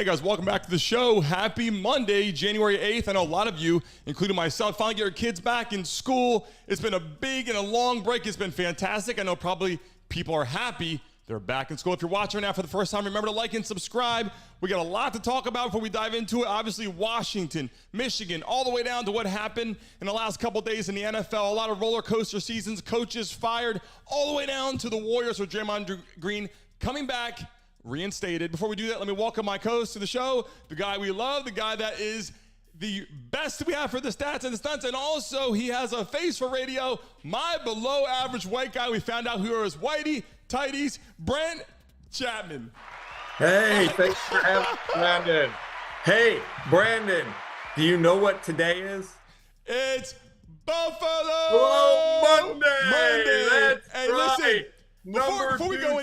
Hey guys, welcome back to the show. Happy Monday, January 8th. I know a lot of you, including myself, finally get your kids back in school. It's been a big and a long break. It's been fantastic. I know probably people are happy they're back in school. If you're watching right now for the first time, remember to like and subscribe. We got a lot to talk about before we dive into it. Obviously, Washington, Michigan, all the way down to what happened in the last couple days in the NFL. A lot of roller coaster seasons, coaches fired, all the way down to the Warriors with Draymond Green coming back, reinstated. Before we do that, let me welcome my co-host to the show, the guy we love, the guy that is the best we have for the stats and the stunts, and also he has a face for radio, my below average white guy. We found out who are his whitey tighties, Brent Chapman. Hey, thanks for having me, Brandon. Hey, Brandon, do you know what today is? It's Buffalo Monday. That's hey, right. Listen, before we go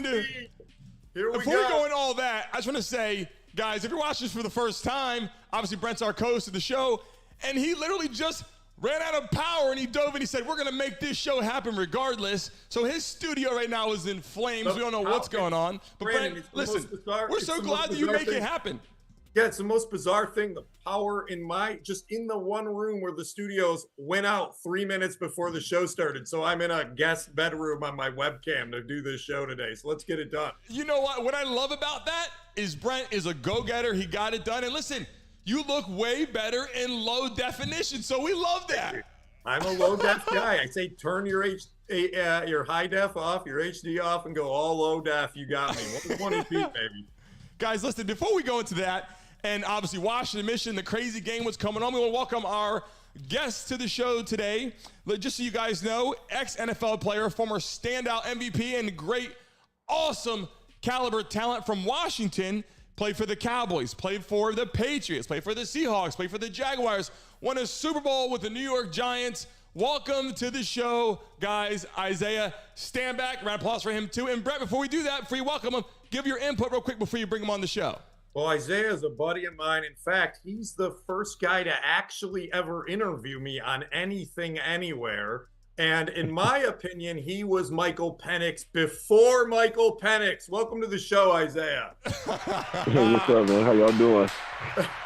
into all that, I just want to say, guys, if you're watching this for the first time, obviously Brent's our co-host of the show, and he literally just ran out of power, and he dove and he said, we're going to make this show happen regardless. So his studio right now is in flames. We don't know what's going on. But Brent, listen, we're so glad that you make it happen. Yeah, it's the most bizarre thing. The power just in the one room where the studios went out 3 minutes before the show started. So I'm in a guest bedroom on my webcam to do this show today. So let's get it done. You know what? What I love about that is Brent is a go-getter. He got it done. And listen, you look way better in low definition. So we love that. I'm a low def guy. I say turn your high def off, your HD off, and go all low def. You got me. 120p, baby. Guys, listen, before we go into that, and obviously Washington, Michigan, the crazy game was coming on, we want to welcome our guest to the show today. Just so you guys know, ex-NFL player, former standout MVP, and great, awesome caliber talent from Washington, played for the Cowboys, played for the Patriots, played for the Seahawks, played for the Jaguars, won a Super Bowl with the New York Giants. Welcome to the show, guys, Isaiah Stanback. Round of applause for him, too. And Brett, before we do that, before you welcome him, give your input real quick before you bring him on the show. Well, Isaiah is a buddy of mine. In fact, he's the first guy to actually ever interview me on anything, anywhere. And in my opinion, he was Michael Penix before Michael Penix. Welcome to the show, Isaiah. Hey, what's up, man? How y'all doing?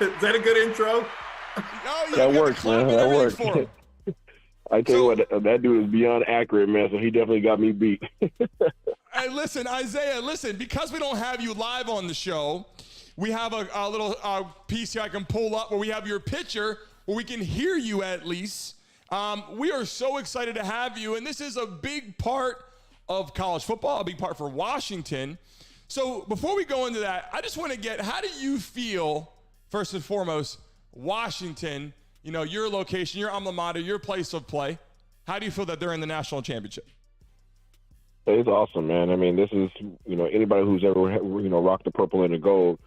Is that a good intro? Oh, yeah, that works, man. That works. I tell you what, that dude is beyond accurate, man, so he definitely got me beat. Hey, listen, Isaiah, because we don't have you live on the show, we have a little piece here I can pull up where we have your picture where we can hear you at least. We are so excited to have you, and this is a big part of college football, a big part for Washington. So before we go into that, I just want to get, how do you feel, first and foremost, Washington, you know, your location, your alma mater, your place of play, how do you feel that they're in the national championship? It's awesome, man. I mean, this is, you know, anybody who's ever, you know, rocked the purple and the gold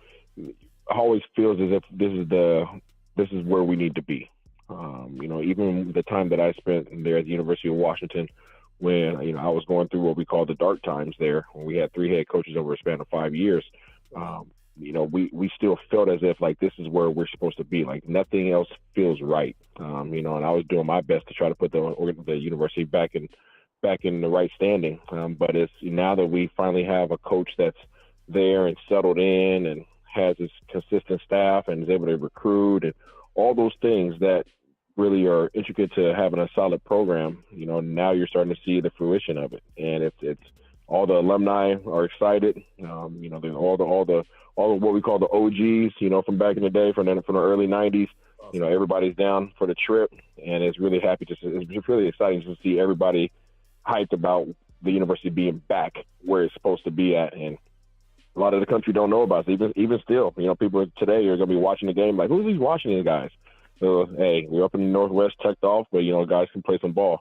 always feels as if this is where we need to be. You know, even the time that I spent there at the University of Washington, when, you know, I was going through what we call the dark times there, when we had 3 head coaches over a span of 5 years, you know, we still felt as if, like, this is where we're supposed to be. Like, nothing else feels right. You know, and I was doing my best to try to put the university back in the right standing. But it's now that we finally have a coach that's there and settled in and has his consistent staff and is able to recruit and all those things that really are intricate to having a solid program, you know, now you're starting to see the fruition of it. And it's all the alumni are excited. You know, all the what we call the OGs, you know, from back in the day, from the early 90s, you know, everybody's down for the trip, and it's really it's really exciting to see everybody hyped about the university being back where it's supposed to be at. And a lot of the country don't know about it. Even still, you know, people today are going to be watching the game like, who's these Washington guys? So, hey, we're up in the Northwest, teched off, but, you know, guys can play some ball.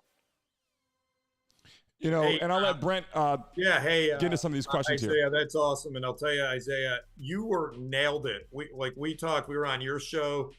You know, and I'll let Brent get into some of these questions Isaiah, here. That's awesome. And I'll tell you, Isaiah, you nailed it. We talked, we were on your show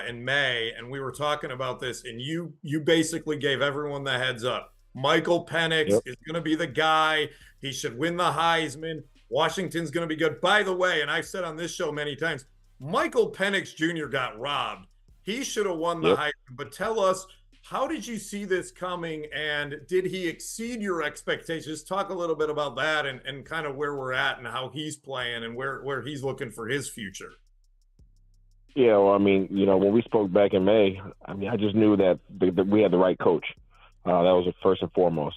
in May, and we were talking about this, and you basically gave everyone the heads up. Michael Penix is going to be the guy. He should win the Heisman. Washington's going to be good. By the way, and I've said on this show many times, Michael Penix Jr. got robbed. He should have won the Heisman. But tell us, how did you see this coming, and did he exceed your expectations? Talk a little bit about that and kind of where we're at and how he's playing and where he's looking for his future. Yeah, well, I mean, when we spoke back in May, I mean, I just knew that we had the right coach. That was the first and foremost.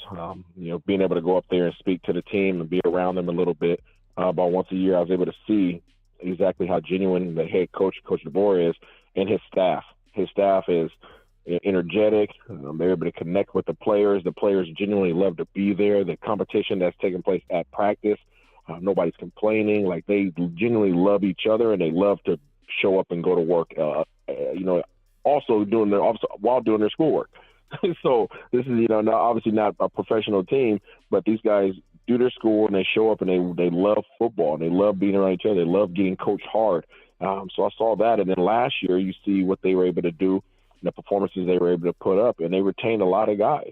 Being able to go up there and speak to the team and be around them a little bit. About once a year, I was able to see exactly how genuine the head coach, Coach DeBoer, is, and his staff. His staff is energetic. They're able to connect with the players. The players genuinely love to be there. The competition that's taking place at practice, nobody's complaining. Like, they genuinely love each other, and they love to show up and go to work, also while doing their schoolwork. So this is, obviously not a professional team, but these guys do their school and they show up and they love football and they love being around each other. They love getting coached hard. So I saw that. And then last year you see what they were able to do, the performances they were able to put up, and they retained a lot of guys.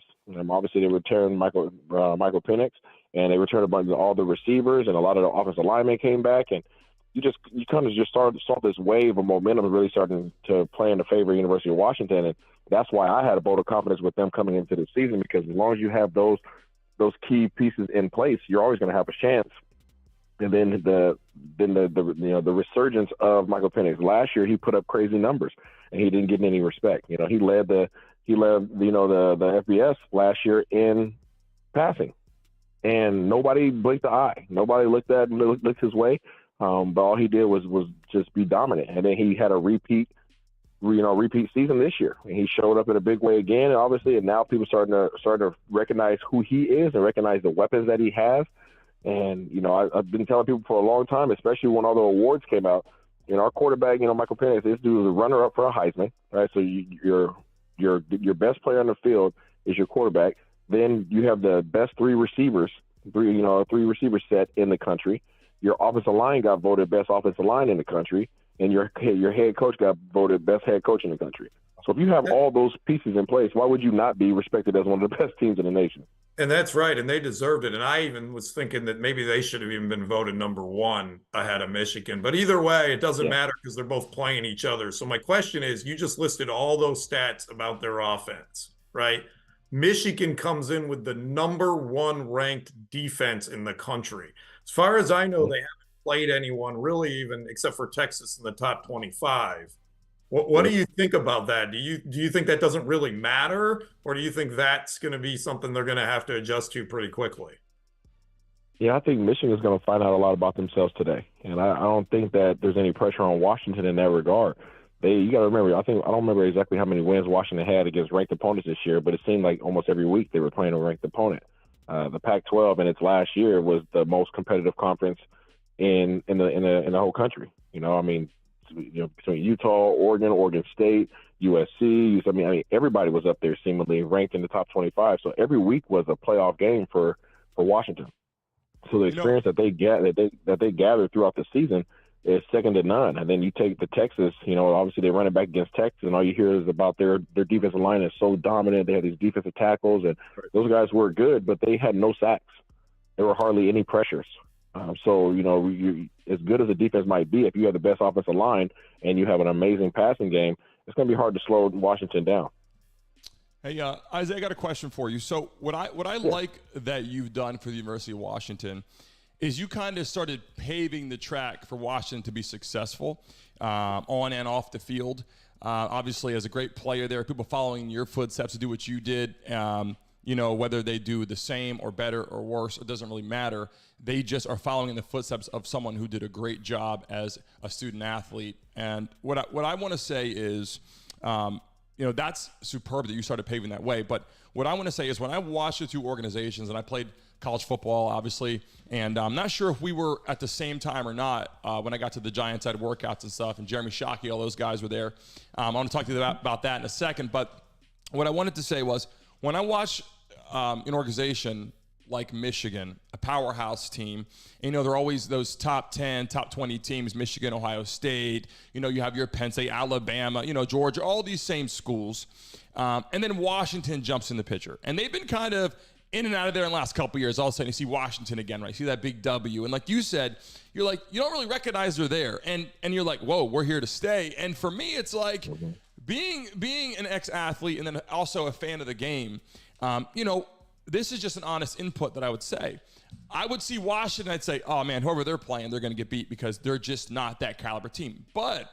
Obviously they returned Michael Penix, and they returned a bunch of all the receivers, and a lot of the offensive linemen came back, and you kind of saw this wave of momentum really starting to play in the favor of University of Washington. And that's why I had a vote of confidence with them coming into the season, because as long as you have those key pieces in place, you're always going to have a chance. And then the resurgence of Michael Penix. Last year he put up crazy numbers and he didn't get any respect. He led the FBS last year in passing, and nobody blinked the eye. Nobody looked his way. But all he did was just be dominant. And then he had a repeat season this year. And he showed up in a big way again, obviously. And now people starting to recognize who he is and recognize the weapons that he has. And, I've been telling people for a long time, especially when all the awards came out, our quarterback, Michael Penix, this dude was a runner-up for a Heisman, right? So your best player on the field is your quarterback. Then you have the best three receiver set in the country. Your offensive line got voted best offensive line in the country, and your head coach got voted best head coach in the country. So if you have all those pieces in place, why would you not be respected as one of the best teams in the nation? And that's right, and they deserved it. And I even was thinking that maybe they should have even been voted number one ahead of Michigan. But either way, it doesn't matter because they're both playing each other. So my question is, you just listed all those stats about their offense, right? Michigan comes in with the number one ranked defense in the country. As far as I know, they haven't played anyone really, even except for Texas, in the top 25. What do you think about that? Do you think that doesn't really matter, or do you think that's going to be something they're going to have to adjust to pretty quickly? Yeah, I think Michigan's going to find out a lot about themselves today, and I don't think that there's any pressure on Washington in that regard. You got to remember, I don't remember exactly how many wins Washington had against ranked opponents this year, but it seemed like almost every week they were playing a ranked opponent. The Pac-12 in its last year was the most competitive conference in the whole country. Between Utah, Oregon State, USC. I mean, everybody was up there seemingly ranked in the top 25. So every week was a playoff game for Washington. So the experience that they gathered throughout the season is second to none. And then you take the Texas, obviously they run it back against Texas, and all you hear is about their defensive line is so dominant. They have these defensive tackles, and those guys were good, but they had no sacks. There were hardly any pressures. So, as good as the defense might be, if you have the best offensive line and you have an amazing passing game, it's going to be hard to slow Washington down. Hey, Isaiah, I got a question for you. So what I like that you've done for the University of Washington is you kind of started paving the track for Washington to be successful on and off the field. Obviously, as a great player there, people following your footsteps to do what you did, whether they do the same or better or worse, it doesn't really matter. They just are following in the footsteps of someone who did a great job as a student athlete. And what I want to say is, that's superb that you started paving that way. But what I want to say is when I watched the two organizations, and I played college football, obviously, and I'm not sure if we were at the same time or not when I got to the Giants side workouts and stuff, and Jeremy Shockey, all those guys were there. I want to talk to you about that in a second. But what I wanted to say was when I watch an organization like Michigan, a powerhouse team, and, they're always those top 10, top 20 teams, Michigan, Ohio State, you have your Penn State, Alabama, Georgia, all these same schools. And then Washington jumps in the picture. And they've been kind of in and out of there in the last couple of years. All of a sudden you see Washington again, right? You see that big W. And like you said, you're like, you don't really recognize they're there. And you're like, whoa, we're here to stay. And for me, it's like being an ex-athlete and then also a fan of the game, this is just an honest input that I would say. I would see Washington, I'd say, oh, man, whoever they're playing, they're going to get beat because they're just not that caliber team. But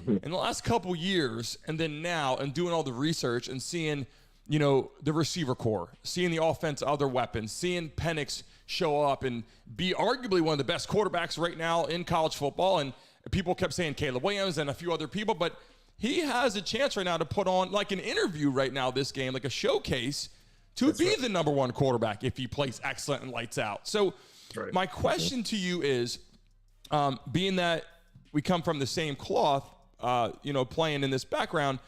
in the last couple years, and then now, and doing all the research and seeing, the receiver core, seeing the offense, other weapons, seeing Penix show up and be arguably one of the best quarterbacks right now in college football. And people kept saying Caleb Williams and a few other people, but he has a chance right now to put on like an interview right now this game, like a showcase to be the number one quarterback if he plays excellent and lights out. So my question to you is, being that we come from the same cloth, playing in this background,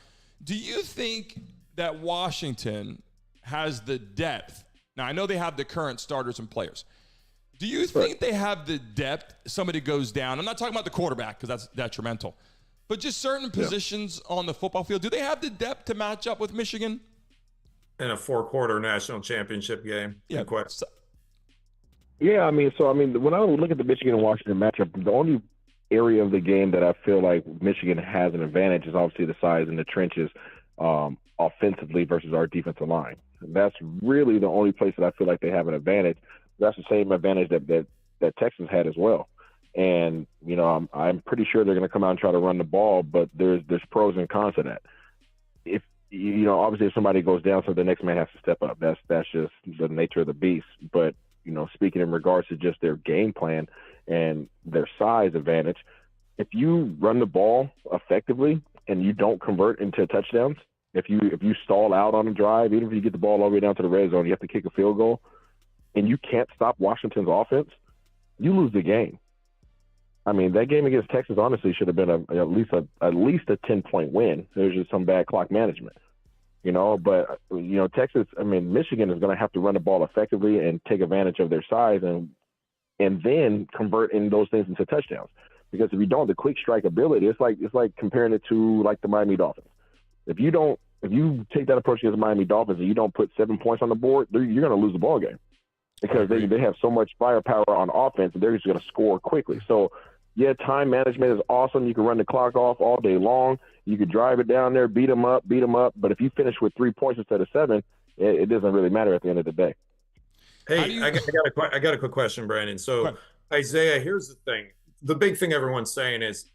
do you think that Washington has the depth? Now, I know they have the current starters and players. Do you think they have the depth? Somebody goes down. I'm not talking about the quarterback because that's detrimental, but just certain positions on the football field. Do they have the depth to match up with Michigan? In a 4-quarter national championship game? Yeah. Yeah, when I look at the Michigan and Washington matchup, the only area of the game that I feel like Michigan has an advantage is obviously the size in the trenches offensively versus our defensive line. That's really the only place that I feel like they have an advantage. That's the same advantage that Texas had as well. And, I'm pretty sure they're going to come out and try to run the ball, but there's pros and cons to that. If, obviously if somebody goes down, so the next man has to step up. That's just the nature of the beast. But, speaking in regards to just their game plan and their size advantage, if you run the ball effectively and you don't convert into touchdowns, if you stall out on a drive, even if you get the ball all the way down to the red zone, you have to kick a field goal, and you can't stop Washington's offense, you lose the game. That game against Texas honestly should have been at least a 10-point win. There's just some bad clock management, But Texas, Michigan is going to have to run the ball effectively and take advantage of their size and then convert in those things into touchdowns. Because if you don't, the quick strike ability, it's like comparing it to like the Miami Dolphins. If you take that approach against the Miami Dolphins and you don't put 7 points on the board, you're going to lose the ball game because they have so much firepower on offense and they're just going to score quickly. So, yeah, time management is awesome. You can run the clock off all day long. You could drive it down there, beat them up. But if you finish with 3 points instead of 7, it doesn't really matter at the end of the day. Hey, I got a quick question, Brandon. So, Isaiah, here's the thing. The big thing everyone's saying is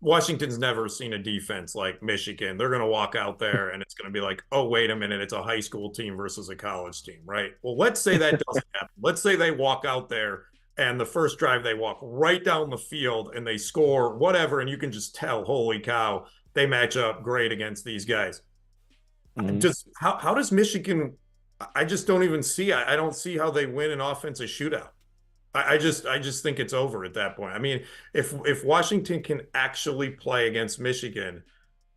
Washington's never seen a defense like Michigan. They're going to walk out there and it's going to be like, oh, wait a minute, it's a high school team versus a college team, right? Well, let's say that doesn't happen. Let's say they walk out there and the first drive they walk right down the field and they score whatever, and you can just tell, holy cow, they match up great against these guys. How does Michigan – I just don't even see – I don't see how they win an offensive shootout. I just think it's over at that point. If Washington can actually play against Michigan,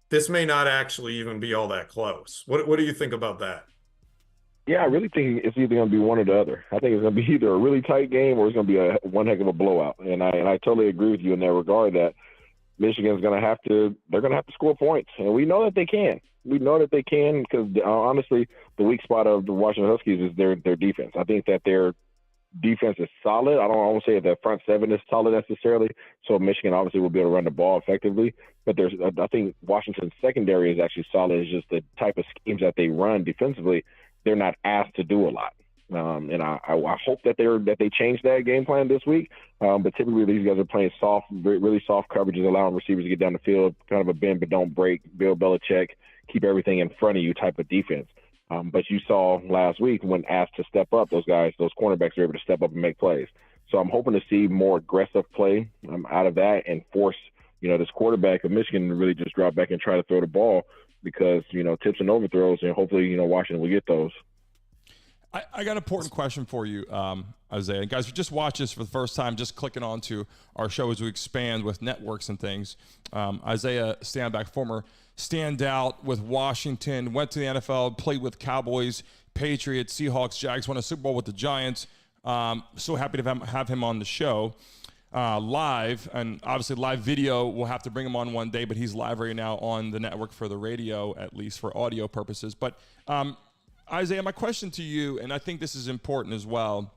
this may not actually even be all that close. What do you think about that? Yeah, I really think it's either going to be one or the other. I think it's going to be either a really tight game or it's going to be one heck of a blowout. And I totally agree with you in that regard that Michigan's going to have to score points, and we know that they can. We know that they can because honestly, the weak spot of the Washington Huskies is their defense. I think that their defense is solid. I don't want to say the front seven is solid necessarily. So Michigan obviously will be able to run the ball effectively. But I think Washington's secondary is actually solid. It's just the type of schemes that they run defensively, they're not asked to do a lot. And I hope that they change that game plan this week. But typically these guys are playing soft, really soft coverages, allowing receivers to get down the field, kind of a bend but don't break, Bill Belichick, keep everything in front of you type of defense. But you saw last week when asked to step up, those cornerbacks are able to step up and make plays. So I'm hoping to see more aggressive play out of that and force, this quarterback of Michigan to really just drop back and try to throw the ball because, tips and overthrows, and hopefully, Washington will get those. I got an important question for you, Isaiah. And guys, if you just watch this for the first time, just clicking on to our show as we expand with networks and things. Isaiah Stanback, former standout with Washington, went to the NFL, played with Cowboys, Patriots, Seahawks, Jags, won a Super Bowl with the Giants. So happy to have him on the show live, and obviously live video. We'll have to bring him on one day, but he's live right now on the network for the radio, at least for audio purposes. But Isaiah, my question to you, and I think this is important as well,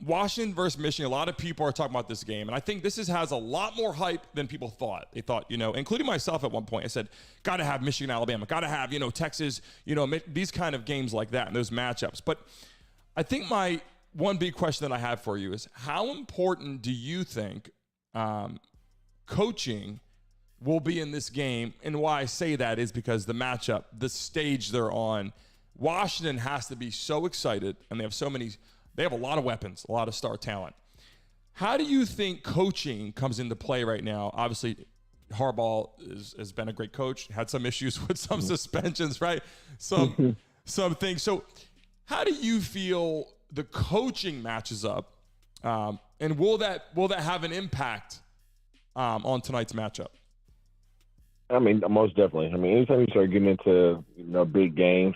Washington versus Michigan, a lot of people are talking about this game, and I think this has a lot more hype than people thought. They thought, including myself at one point, I said, got to have Michigan, Alabama, got to have, Texas, these kind of games like that and those matchups. But I think my one big question that I have for you is how important do you think coaching will be in this game. And why I say that is because the matchup, the stage they're on, Washington has to be so excited, and they have a lot of weapons, a lot of star talent. How do you think coaching comes into play right now? Obviously, Harbaugh has been a great coach, had some issues with some suspensions, right? Some things. So how do you feel the coaching matches up? And will that have an impact on tonight's matchup? I mean, most definitely. I mean, anytime you start getting into big games,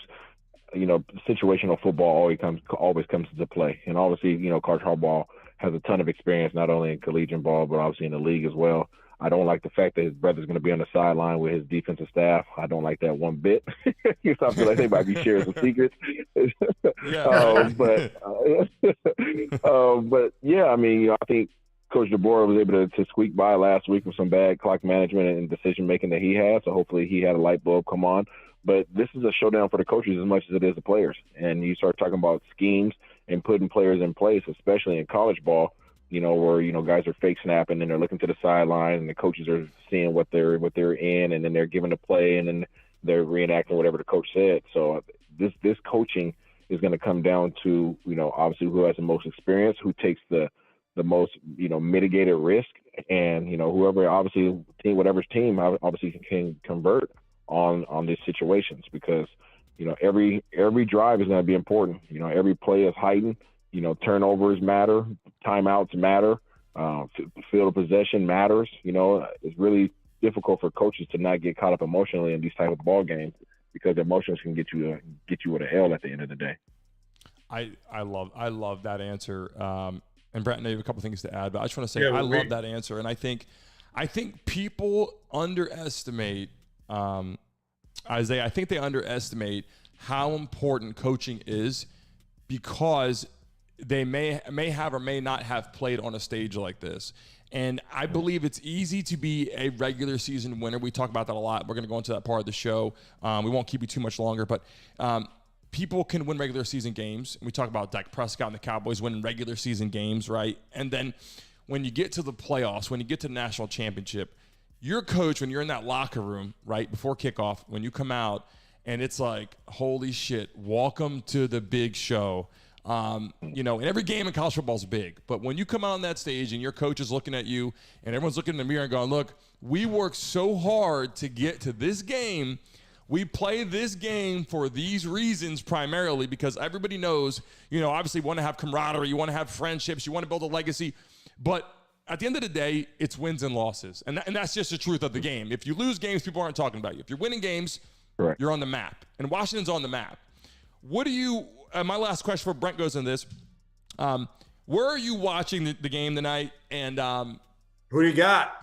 situational football always comes into play. And obviously, Coach Harbaugh has a ton of experience not only in collegiate ball but obviously in the league as well. I don't like the fact that his brother's going to be on the sideline with his defensive staff. I don't like that one bit. I feel like they might be sharing some secrets. But yeah, I mean, I think Coach DeBoer was able to squeak by last week with some bad clock management and decision making that he had. So hopefully he had a light bulb come on. But this is a showdown for the coaches as much as it is the players. And you start talking about schemes and putting players in place, especially in college ball, where, guys are fake snapping and they're looking to the sideline and the coaches are seeing what they're in, and then they're giving the play and then they're reenacting whatever the coach said. So this coaching is going to come down to, obviously who has the most experience, who takes the most, mitigated risk, and, whatever's team obviously can convert on these situations, because, every drive is going to be important. Every play is heightened. Turnovers matter, timeouts matter, field of possession matters. It's really difficult for coaches to not get caught up emotionally in these type of ball games, because emotions can get you with an L at the end of the day. I love that answer. And Brent, I know you have a couple things to add, but I just want to say I love that answer. And I think people underestimate Isaiah. I think they underestimate how important coaching is, because they may have or may not have played on a stage like this. And I believe it's easy to be a regular season winner. We talk about that a lot. We're going to go into that part of the show. We won't keep you too much longer, but people can win regular season games. We talk about Dak Prescott and the Cowboys winning regular season games, right? And then when you get to the playoffs, when you get to the national championship, your coach, when you're in that locker room, right, before kickoff, when you come out and it's like, holy shit, welcome to the big show. And every game in college football is big, but when you come out on that stage and your coach is looking at you and everyone's looking in the mirror and going, look, we worked so hard to get to this game. We play this game for these reasons primarily, because everybody knows, obviously you want to have camaraderie, you want to have friendships, you want to build a legacy, but at the end of the day, it's wins and losses. And that's just the truth of the game. If you lose games, people aren't talking about you. If you're winning games, Correct. You're on the map. And Washington's on the map. My last question for Brent goes in this. Where are you watching the game tonight? And who do you got?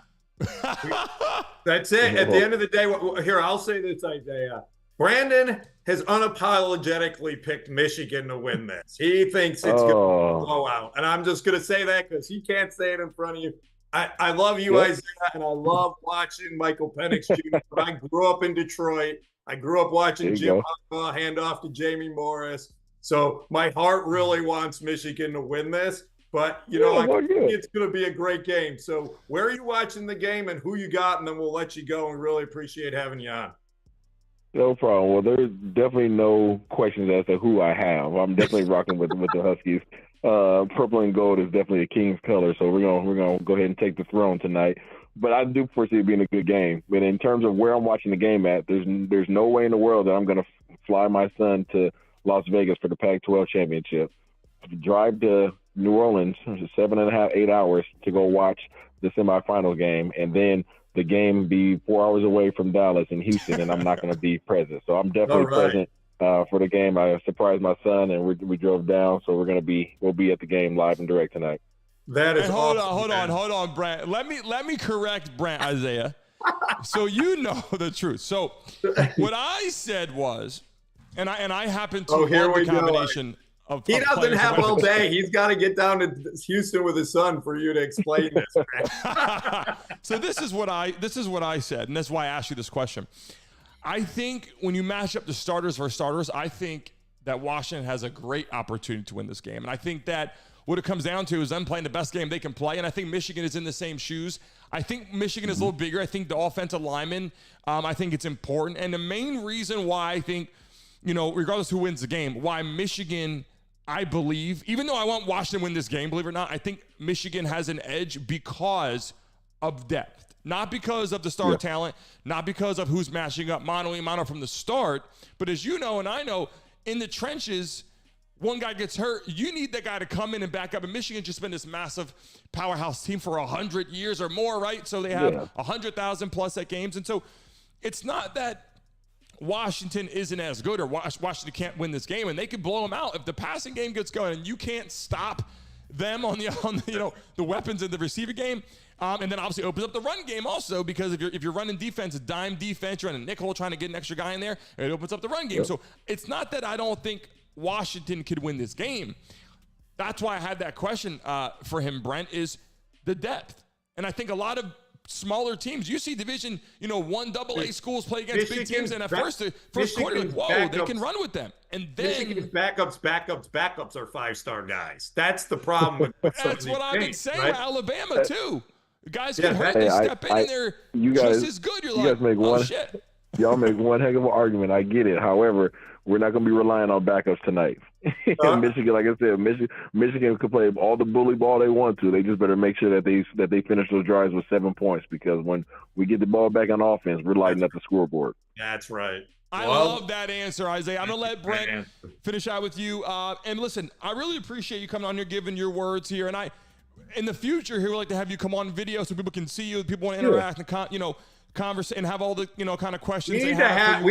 That's it. At the end of the day, here, I'll say this, Isaiah. Brandon has unapologetically picked Michigan to win this. He thinks it's going to blow out. And I'm just going to say that because he can't say it in front of you. I love you, Isaiah, and I love watching Michael Penix Jr. But I grew up in Detroit. I grew up watching Jim Harbaugh hand off to Jamie Morris. So my heart really wants Michigan to win this. But, I think it's going to be a great game. So where are you watching the game and who you got? And then we'll let you go, and really appreciate having you on. No problem. Well, there's definitely no questions as to who I have. I'm definitely rocking with the Huskies. Purple and gold is definitely the King's color, so we're gonna go ahead and take the throne tonight. But I do foresee it being a good game. But in terms of where I'm watching the game at, there's no way in the world that I'm gonna fly my son to Las Vegas for the Pac-12 championship. Drive to New Orleans, 7.5, 8 hours to go watch the semifinal game, and then the game be 4 hours away from Dallas and Houston, and I'm not going to be present. So I'm definitely present for the game. I surprised my son, and we drove down, so we'll be at the game live and direct tonight. That is hold awesome, on, Brent. Let me correct Brent, Isaiah. So you know the truth. So what I said was, and I happen to love the combination. He doesn't have all day. He's got to get down to Houston with his son for you to explain this. So this is what I said, and that's why I asked you this question. I think when you match up the starters versus starters, I think that Washington has a great opportunity to win this game, and I think that what it comes down to is them playing the best game they can play. And I think Michigan is in the same shoes. I think Michigan is a little bigger. I think the offensive lineman, I think it's important. And the main reason why I think, regardless who wins the game, why Michigan, I believe, even though I want Washington to win this game, believe it or not, I think Michigan has an edge because of depth. Not because of the star talent, not because of who's matching up mano a mano from the start, but as you know and I know, in the trenches, one guy gets hurt, you need that guy to come in and back up. And Michigan just been this massive powerhouse team for 100 years or more, right? So they have 100,000 plus at games. And so it's not that Washington isn't as good or Washington can't win this game, and they could blow them out if the passing game gets going and you can't stop them on the weapons in the receiver game. And then obviously opens up the run game also, because if you're running defense, dime defense, you're running nickel, trying to get an extra guy in there, it opens up the run game. So it's not that I don't think Washington could win this game. That's why I had that question for him, Brent, is the depth. And I think a lot of smaller teams, you see Division, 1 AA schools play against big teams, and at first quarter, like, whoa, they can run with them. And then Michigan's backups are 5-star guys. That's the problem with that's what I've been saying, right? Alabama too. Guys get hurt, they step in and they're just as good. You're like, oh shit. Y'all make one heck of an argument. I get it. However, we're not going to be relying on backups tonight. Michigan, like I said, Michigan could play all the bully ball they want to. They just better make sure that they finish those drives with 7 points, because when we get the ball back on offense, we're lighting up the scoreboard. That's right. I love that answer, Isaiah. I'm going to let Brent finish out with you. And listen, I really appreciate you coming on here, giving your words here. And in the future, here, we'd like to have you come on video so people can see you, people want to interact and converse and have all the kind of questions. We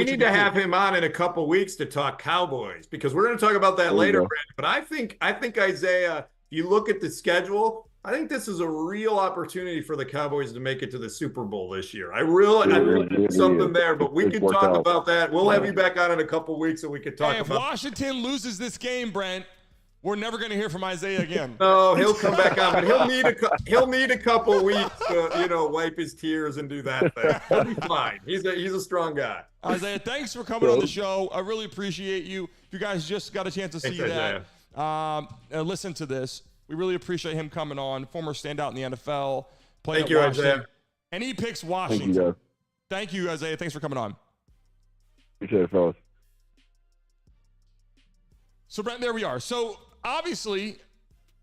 need to have him on in a couple weeks to talk Cowboys, because we're going to talk about that later, Brent. But I think Isaiah, if you look at the schedule, I think this is a real opportunity for the Cowboys to make it to the Super Bowl this year. I really think something there, but we can talk about that. We'll have you back on in a couple weeks so we can talk about. If Washington loses this game, Brent, we're never going to hear from Isaiah again. No, he'll come back on, but he'll need a couple weeks to wipe his tears and do that thing. He'll be fine. He's a strong guy. Isaiah, thanks for coming on the show. I really appreciate you. If you guys just got a chance to see that, listen to this. We really appreciate him coming on. Former standout in the NFL. Thank you, Isaiah. And he picks Washington. Thank you, Isaiah. Thanks for coming on. Appreciate it, fellas. So, Brent, there we are. So, obviously,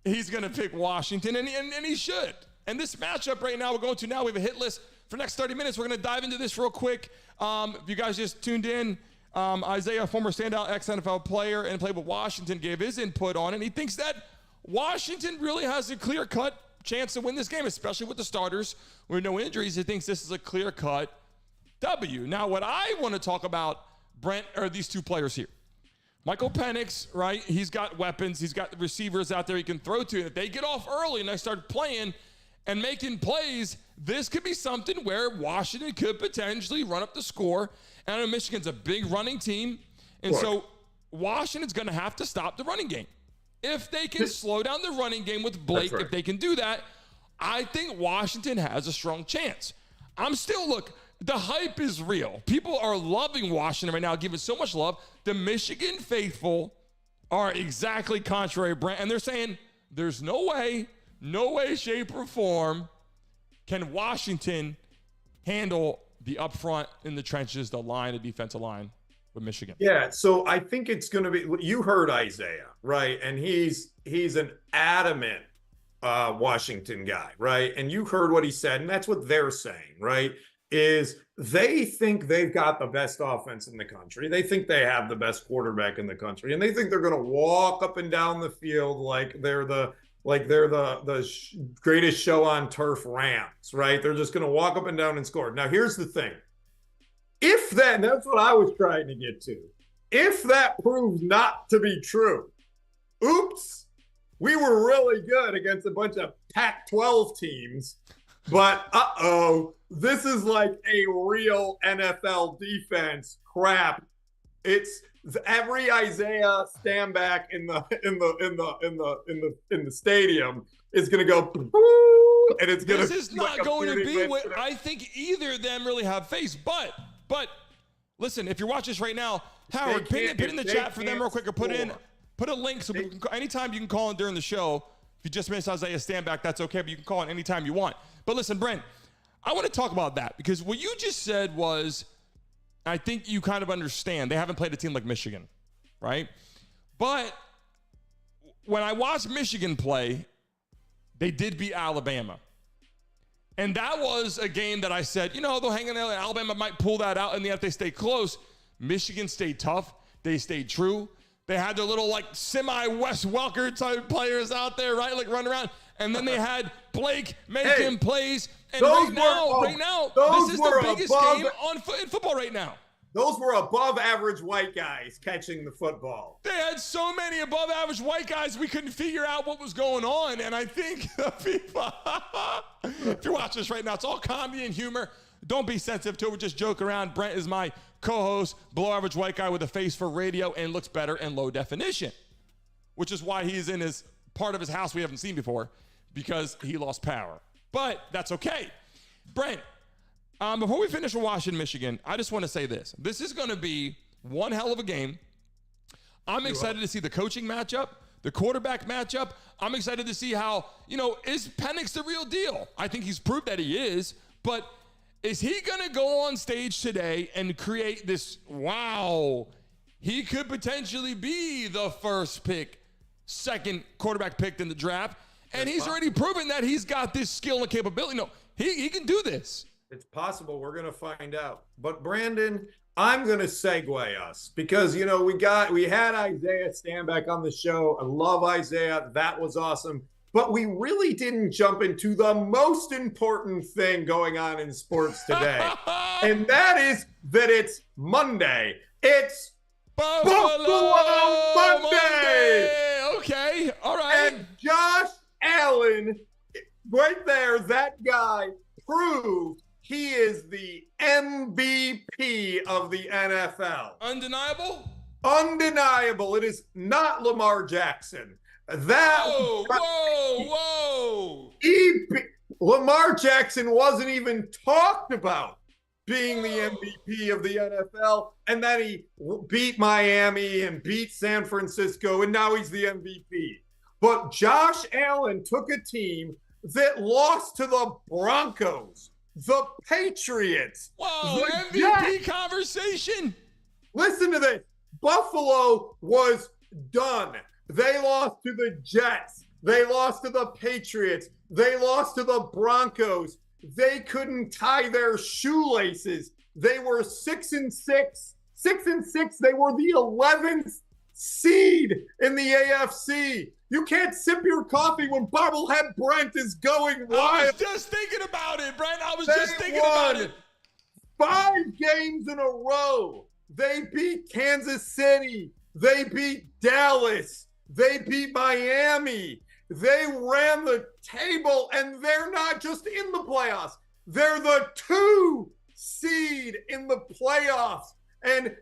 he's going to pick Washington, and he should. And this matchup right now, we have a hit list for the next 30 minutes. We're going to dive into this real quick. If you guys just tuned in, Isaiah, former standout ex-NFL player and played with Washington, gave his input on it. And he thinks that Washington really has a clear-cut chance to win this game, especially with the starters with no injuries. He thinks this is a clear-cut W. Now, what I want to talk about, Brent, are these two players here. Michael Penix, right? He's got weapons. He's got receivers out there he can throw to. And if they get off early and they start playing and making plays, this could be something where Washington could potentially run up the score. And I know Michigan's a big running team. And so Washington's going to have to stop the running game. If they can slow down the running game with Blake, if they can do that, I think Washington has a strong chance. The hype is real. People are loving Washington right now, giving so much love. The Michigan faithful are exactly contrary, Brent, and they're saying there's no way, shape, or form can Washington handle the upfront in the trenches, the defensive line with Michigan. Yeah, so I think it's going to be, you heard Isaiah, right? And he's an adamant Washington guy, right? And you heard what he said, and that's what they're saying, right? Is they think they've got the best offense in the country. They think they have the best quarterback in the country, and they think they're going to walk up and down the field like they're the greatest show on turf Rams, right? They're just going to walk up and down and score. Now, here's the thing. And that's what I was trying to get to. If that proves not to be true, oops, we were really good against a bunch of Pac-12 teams, but this is like a real NFL defense crap. It's every Isaiah Stanback in the stadium is going to go, and it's going to. This is not going to be what I think either of them really have faced. But listen, if you're watching this right now, Howard, put in the chat for them real quick, or put a link so people can, anytime you can call in during the show. If you just missed Isaiah Stanback, that's okay, but you can call it anytime you want. But listen, Brent, I want to talk about that because what you just said was, I think you kind of understand. They haven't played a team like Michigan, right? But when I watched Michigan play, they did beat Alabama. And that was a game that I said, they'll hang in there. Alabama might pull that out, and if they stay close, Michigan stayed tough. They stayed true. They had their little semi-Wes Welker type players out there, right? Running around. And then they had Blake making plays. And right now, this is the biggest game in football right now. Those were above average white guys catching the football. They had so many above average white guys, we couldn't figure out what was going on. And I think people, if you're watching this right now, it's all comedy and humor. Don't be sensitive to it. We're just joke around. Brent is my co-host, below average white guy with a face for radio and looks better in low definition, which is why he's in his part of his house we haven't seen before because he lost power. But that's okay. Brent, before we finish with Washington, Michigan, I just want to say this. This is going to be one hell of a game. I'm excited to see the coaching matchup, the quarterback matchup. I'm excited to see how, is Penix the real deal? I think he's proved that he is, but is he going to go on stage today and create this, wow, he could potentially be the first pick, second quarterback picked in the draft, and he's already proven that he's got this skill and capability. No, he can do this. It's possible. We're going to find out. But Brandon, I'm going to segue us because, we had Isaiah Stanback on the show. I love Isaiah. That was awesome. But we really didn't jump into the most important thing going on in sports today. And that is that it's Monday. It's Buffalo Monday. Okay. All right. And Josh Allen, right there, that guy proved he is the MVP of the NFL. Undeniable? Undeniable. It is not Lamar Jackson. Whoa. Lamar Jackson wasn't even talked about being the MVP of the NFL, and then he beat Miami and beat San Francisco, and now he's the MVP. But Josh Allen took a team that lost to the Broncos, the Patriots. Whoa, MVP conversation. Listen to this. Buffalo was done. They lost to the Jets. They lost to the Patriots. They lost to the Broncos. They couldn't tie their shoelaces. They were 6-6. 6-6. They were the 11th seed in the AFC. You can't sip your coffee when Bobblehead Brent is going wild. I was just thinking about it, Brent. I was just thinking about it. 5 games in a row. They beat Kansas City. They beat Dallas. They beat Miami. They ran the table, and they're not just in the playoffs. They're the 2 seed in the playoffs. And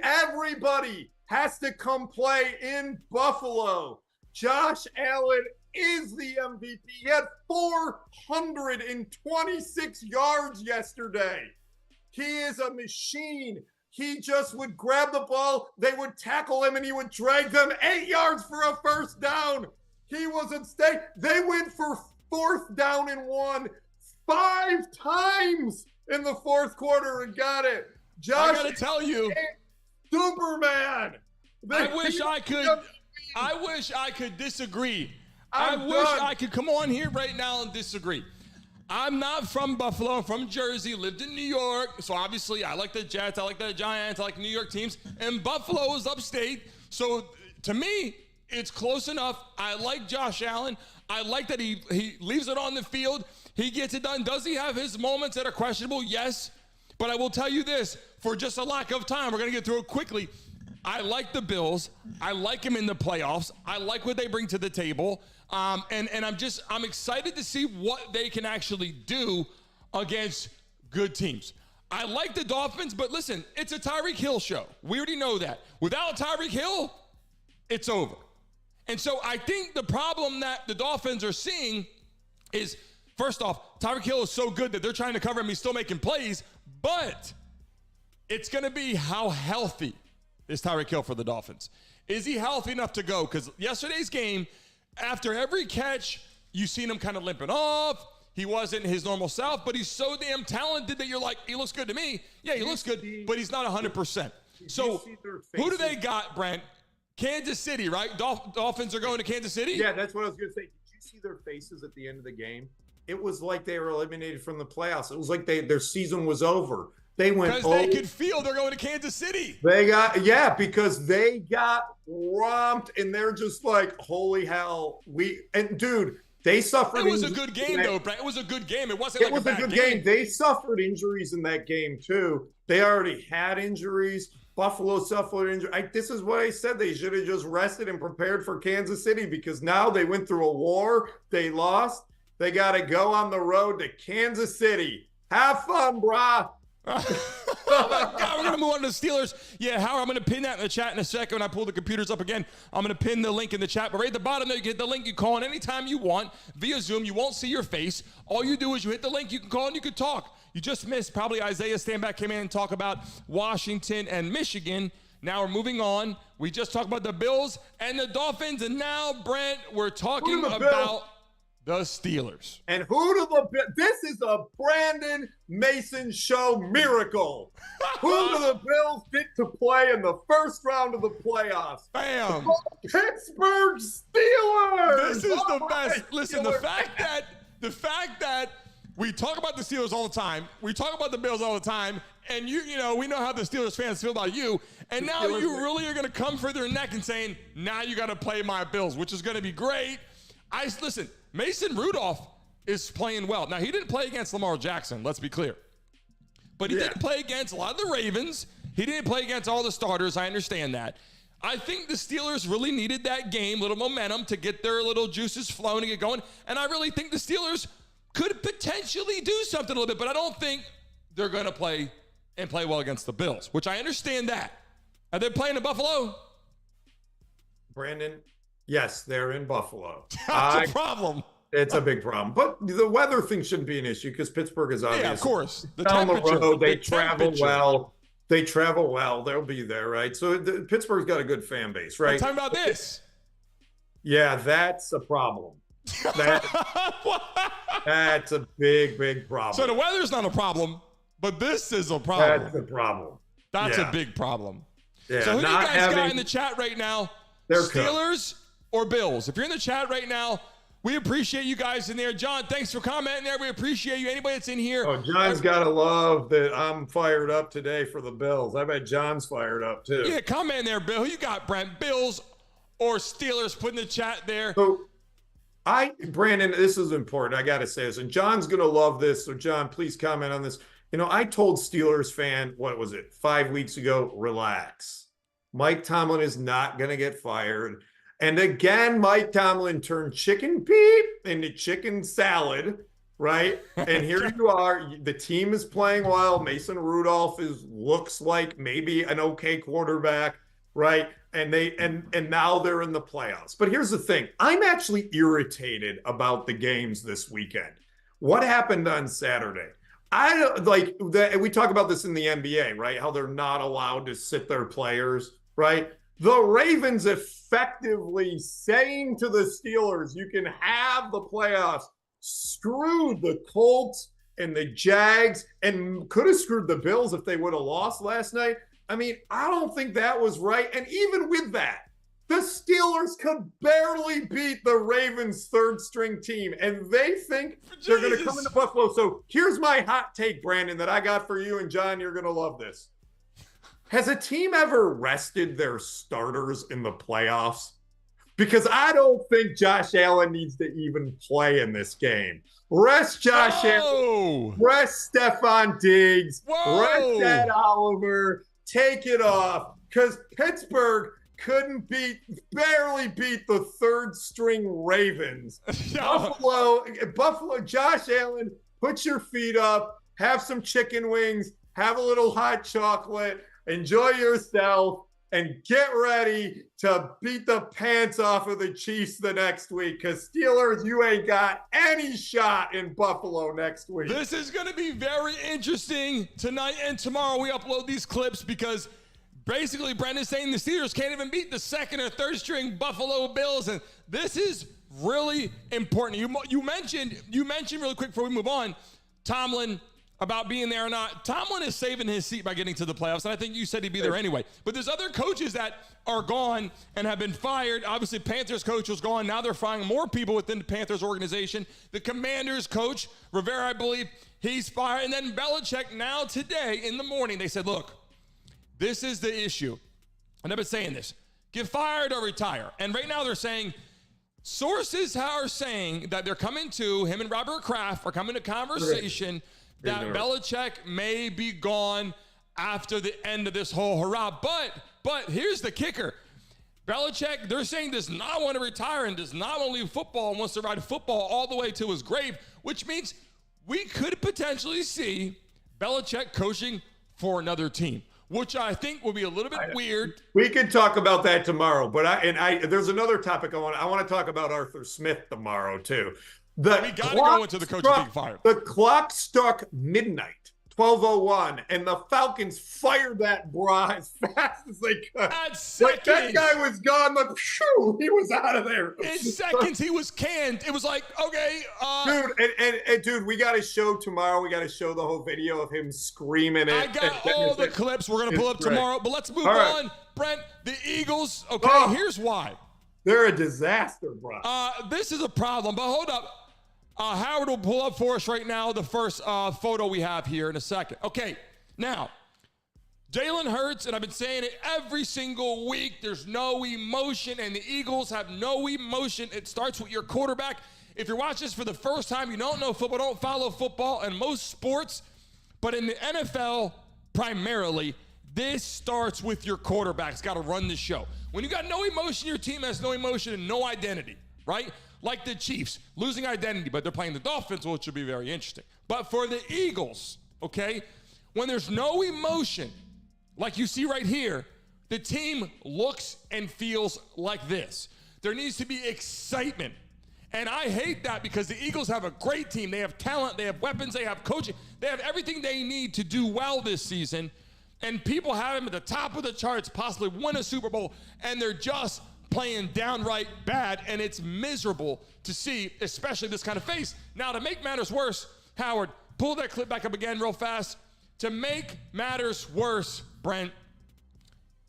everybody has to come play in Buffalo. Josh Allen is the MVP. He had 426 yards yesterday. He is a machine. He just would grab the ball, they would tackle him, and he would drag them 8 yards for a first down. He was at stake. They went for 4th down and 1 5 times in the 4th quarter and got it. Josh, I got to tell you, Superman. I wish I could disagree. I wish I could come on here right now and disagree. I'm not from Buffalo. I'm from Jersey, lived in New York. So obviously I like the Jets, I like the Giants, I like New York teams. And Buffalo is upstate. So to me, it's close enough. I like Josh Allen. I like that he leaves it on the field. He gets it done. Does he have his moments that are questionable? Yes. But I will tell you this, for just a lack of time, we're going to get through it quickly. I like the Bills. I like them in the playoffs. I like what they bring to the table. And I'm excited to see what they can actually do against good teams. I like the Dolphins, but listen, it's a Tyreek Hill show. We already know that. Without Tyreek Hill, it's over. And so I think the problem that the Dolphins are seeing is, first off, Tyreek Hill is so good that they're trying to cover him. He's still making plays, but it's going to be how healthy is Tyreek Hill for the Dolphins. Is he healthy enough to go? Because yesterday's game, after every catch, you seen him kind of limping off. He wasn't his normal self, but he's so damn talented that you're like, he looks good to me. Yeah, he looks good, but he's not 100%. So who do they got, Brent? Kansas City, right? Dolphins are going to Kansas City? Yeah, that's what I was going to say. Did you see their faces at the end of the game? It was like they were eliminated from the playoffs. It was like their season was over. They went because they could feel they're going to Kansas City. Because they got romped, and they're just like, holy hell. Dude, they suffered. It was a good game, though, Brent. It was a good game. It wasn't like a bad game. They suffered injuries in that game, too. They already had injuries. Buffalo suffered injury. This is what I said. They should have just rested and prepared for Kansas City, because now they went through a war. They lost. They got to go on the road to Kansas City. Have fun, brah. Oh my God, we're going to move on to the Steelers. Yeah, Howard, I'm going to pin that in the chat in a second when I pull the computers up again. I'm going to pin the link in the chat. But right at the bottom there, you get the link. You call in anytime you want via Zoom. You won't see your face. All you do is you hit the link. You can call and you can talk. You just missed probably Isaiah Stanback came in and talk about Washington and Michigan. Now we're moving on. We just talked about the Bills and the Dolphins. And now, Brent, we're talking about the Steelers. And this is a Brandon Mason show miracle. Who do the Bills get to play in the first round of the playoffs? Bam. The Pittsburgh Steelers. This is the best. Listen, the fact that we talk about the Steelers all the time, we talk about the Bills all the time, and you know, we know how the Steelers fans feel about you, and now you really are going to come for their neck and saying, now you got to play my Bills, which is going to be great. Listen, Mason Rudolph is playing well. Now, he didn't play against Lamar Jackson, let's be clear. But he didn't play against a lot of the Ravens. He didn't play against all the starters. I understand that. I think the Steelers really needed that game, little momentum to get their little juices flowing and get going. And I really think the Steelers could potentially do something a little bit, but I don't think they're going to play well against the Bills, which I understand that. Are they playing in Buffalo? Brandon, yes, they're in Buffalo. That's a problem. It's a big problem. But the weather thing shouldn't be an issue because Pittsburgh is obviously. Yeah, of course. Down the road, they travel well. They travel well. They'll be there, right? So Pittsburgh's got a good fan base, right? I'm talking about this. Yeah, that's a problem. That's a big, big problem. So the weather's not a problem, but this is a problem. That's a problem. That's a big problem. Yeah, so who do you guys got in the chat right now? Steelers or Bills? If you're in the chat right now, we appreciate you guys in there. John, thanks for commenting there. We appreciate you. Anybody that's in here. Oh, John's got to love that I'm fired up today for the Bills. I bet John's fired up too. Yeah, comment in there, Bill. Who you got, Brent? Bills or Steelers? Put in the chat there. So, Brandon, this is important. I got to say this, and John's going to love this. So, John, please comment on this. You know, I told Steelers fan, 5 weeks ago, relax. Mike Tomlin is not going to get fired. And again, Mike Tomlin turned chicken peep into chicken salad, right? And here you are. The team is playing well. Mason Rudolph looks like maybe an okay quarterback, right? And now they're in the playoffs. But here's the thing. I'm actually irritated about the games this weekend. What happened on Saturday? We talk about this in the NBA, right? How they're not allowed to sit their players, right? The Ravens effectively saying to the Steelers, you can have the playoffs, screwed the Colts and the Jags, and could have screwed the Bills if they would have lost last night. I mean, I don't think that was right. And even with that, the Steelers could barely beat the Ravens' third-string team, and they think they're going to come into Buffalo. So here's my hot take, Brandon, that I got for you, and John, you're going to love this. Has a team ever rested their starters in the playoffs? Because I don't think Josh Allen needs to even play in this game. Rest Josh Allen. Rest Stephon Diggs. Rest Ed Oliver. Take it off. Because Pittsburgh couldn't barely beat the third-string Ravens. Buffalo, Josh Allen, put your feet up. Have some chicken wings. Have a little hot chocolate. Enjoy yourself and get ready to beat the pants off of the Chiefs the next week, because Steelers, you ain't got any shot in Buffalo next week. This is going to be very interesting tonight and tomorrow. We upload these clips because basically Brendan's saying the Steelers can't even beat the second or third string Buffalo Bills, and this is really important. You mentioned really quick before we move on, Tomlin, about being there or not. Tomlin is saving his seat by getting to the playoffs, and I think you said he'd be there anyway. But there's other coaches that are gone and have been fired. Obviously, Panthers coach was gone. Now they're firing more people within the Panthers organization. The Commanders coach, Rivera, I believe, he's fired. And then Belichick, now today in the morning, they said, look, this is the issue. And I've been saying this. Get fired or retire. And right now they're saying, sources are saying that they're coming to, him and Robert Kraft are coming to conversation that Belichick may be gone after the end of this whole hurrah. But here's the kicker. Belichick, they're saying, does not want to retire and does not want to leave football and wants to ride football all the way to his grave, which means we could potentially see Belichick coaching for another team, which I think will be a little bit weird. We could talk about that tomorrow, but there's another topic I want to talk about Arthur Smith tomorrow too. We got to go into the coach being fired. The clock struck midnight, 12:01, and the Falcons fired that bra as fast as they could. At seconds. Like, that guy was gone. Like, shoo, he was out of there. In seconds, he was canned. It was like, okay. Dude, and dude, we got to show tomorrow. We got to show the whole video of him screaming. I got all the clips we're going to pull up tomorrow, but let's move on. Brent, the Eagles, okay, here's why. They're a disaster, bro. This is a problem, but hold up. Howard will pull up for us right now the first photo we have here in a second. Okay, now, Jalen Hurts, and I've been saying it every single week, there's no emotion, and the Eagles have no emotion. It starts with your quarterback. If you're watching this for the first time, you don't know football, don't follow football and most sports, but in the NFL primarily, this starts with your quarterback. It's got to run the show. When you got no emotion, your team has no emotion and no identity, right? Like the Chiefs, losing identity, but they're playing the Dolphins, which will be very interesting. But for the Eagles, okay, when there's no emotion, like you see right here, the team looks and feels like this. There needs to be excitement. And I hate that because the Eagles have a great team. They have talent, they have weapons, they have coaching. They have everything they need to do well this season. And people have them at the top of the charts, possibly win a Super Bowl, and they're just playing downright bad, and it's miserable to see, especially this kind of face. Now, to make matters worse, Howard, pull that clip back up again real fast. To make matters worse, Brent,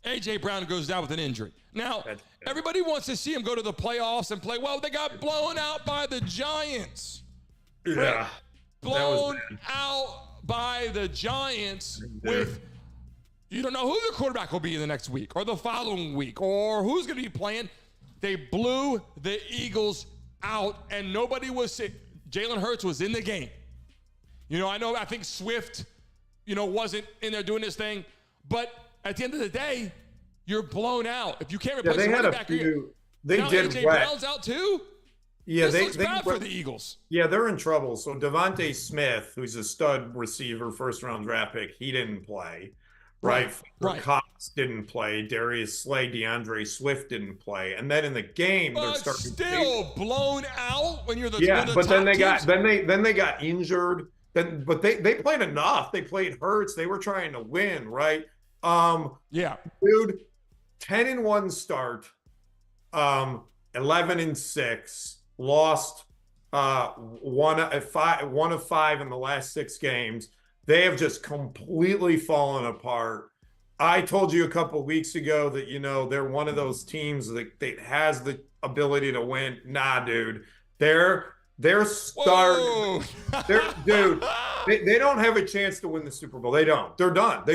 A.J. Brown goes down with an injury. Now, everybody wants to see him go to the playoffs and play well. They got blown out by the Giants. Yeah. Brent, blown out by the Giants with... You don't know who the quarterback will be in the next week or the following week or who's going to be playing. They blew the Eagles out, and nobody was sick. Jalen Hurts was in the game. I think Swift, wasn't in there doing his thing. But at the end of the day, you're blown out. If you can't replace the running back, now A.J. Brown's out too? Yeah, this looks bad for the Eagles. Yeah, they're in trouble. So Devontae Smith, who's a stud receiver, first-round draft pick, he didn't play. Right. Cox didn't play. Darius Slay, DeAndre Swift didn't play, and then in the game they're starting still blown out when you're the but then they got injured. But they played enough. They played Hurts. They were trying to win, right? Dude, 10-1 start, 11-6, lost 1 of 5 in the last 6 games. They have just completely fallen apart. I told you a couple of weeks ago that, they're one of those teams that has the ability to win. Nah, dude. They're starting. They don't have a chance to win the Super Bowl. They don't. They're done.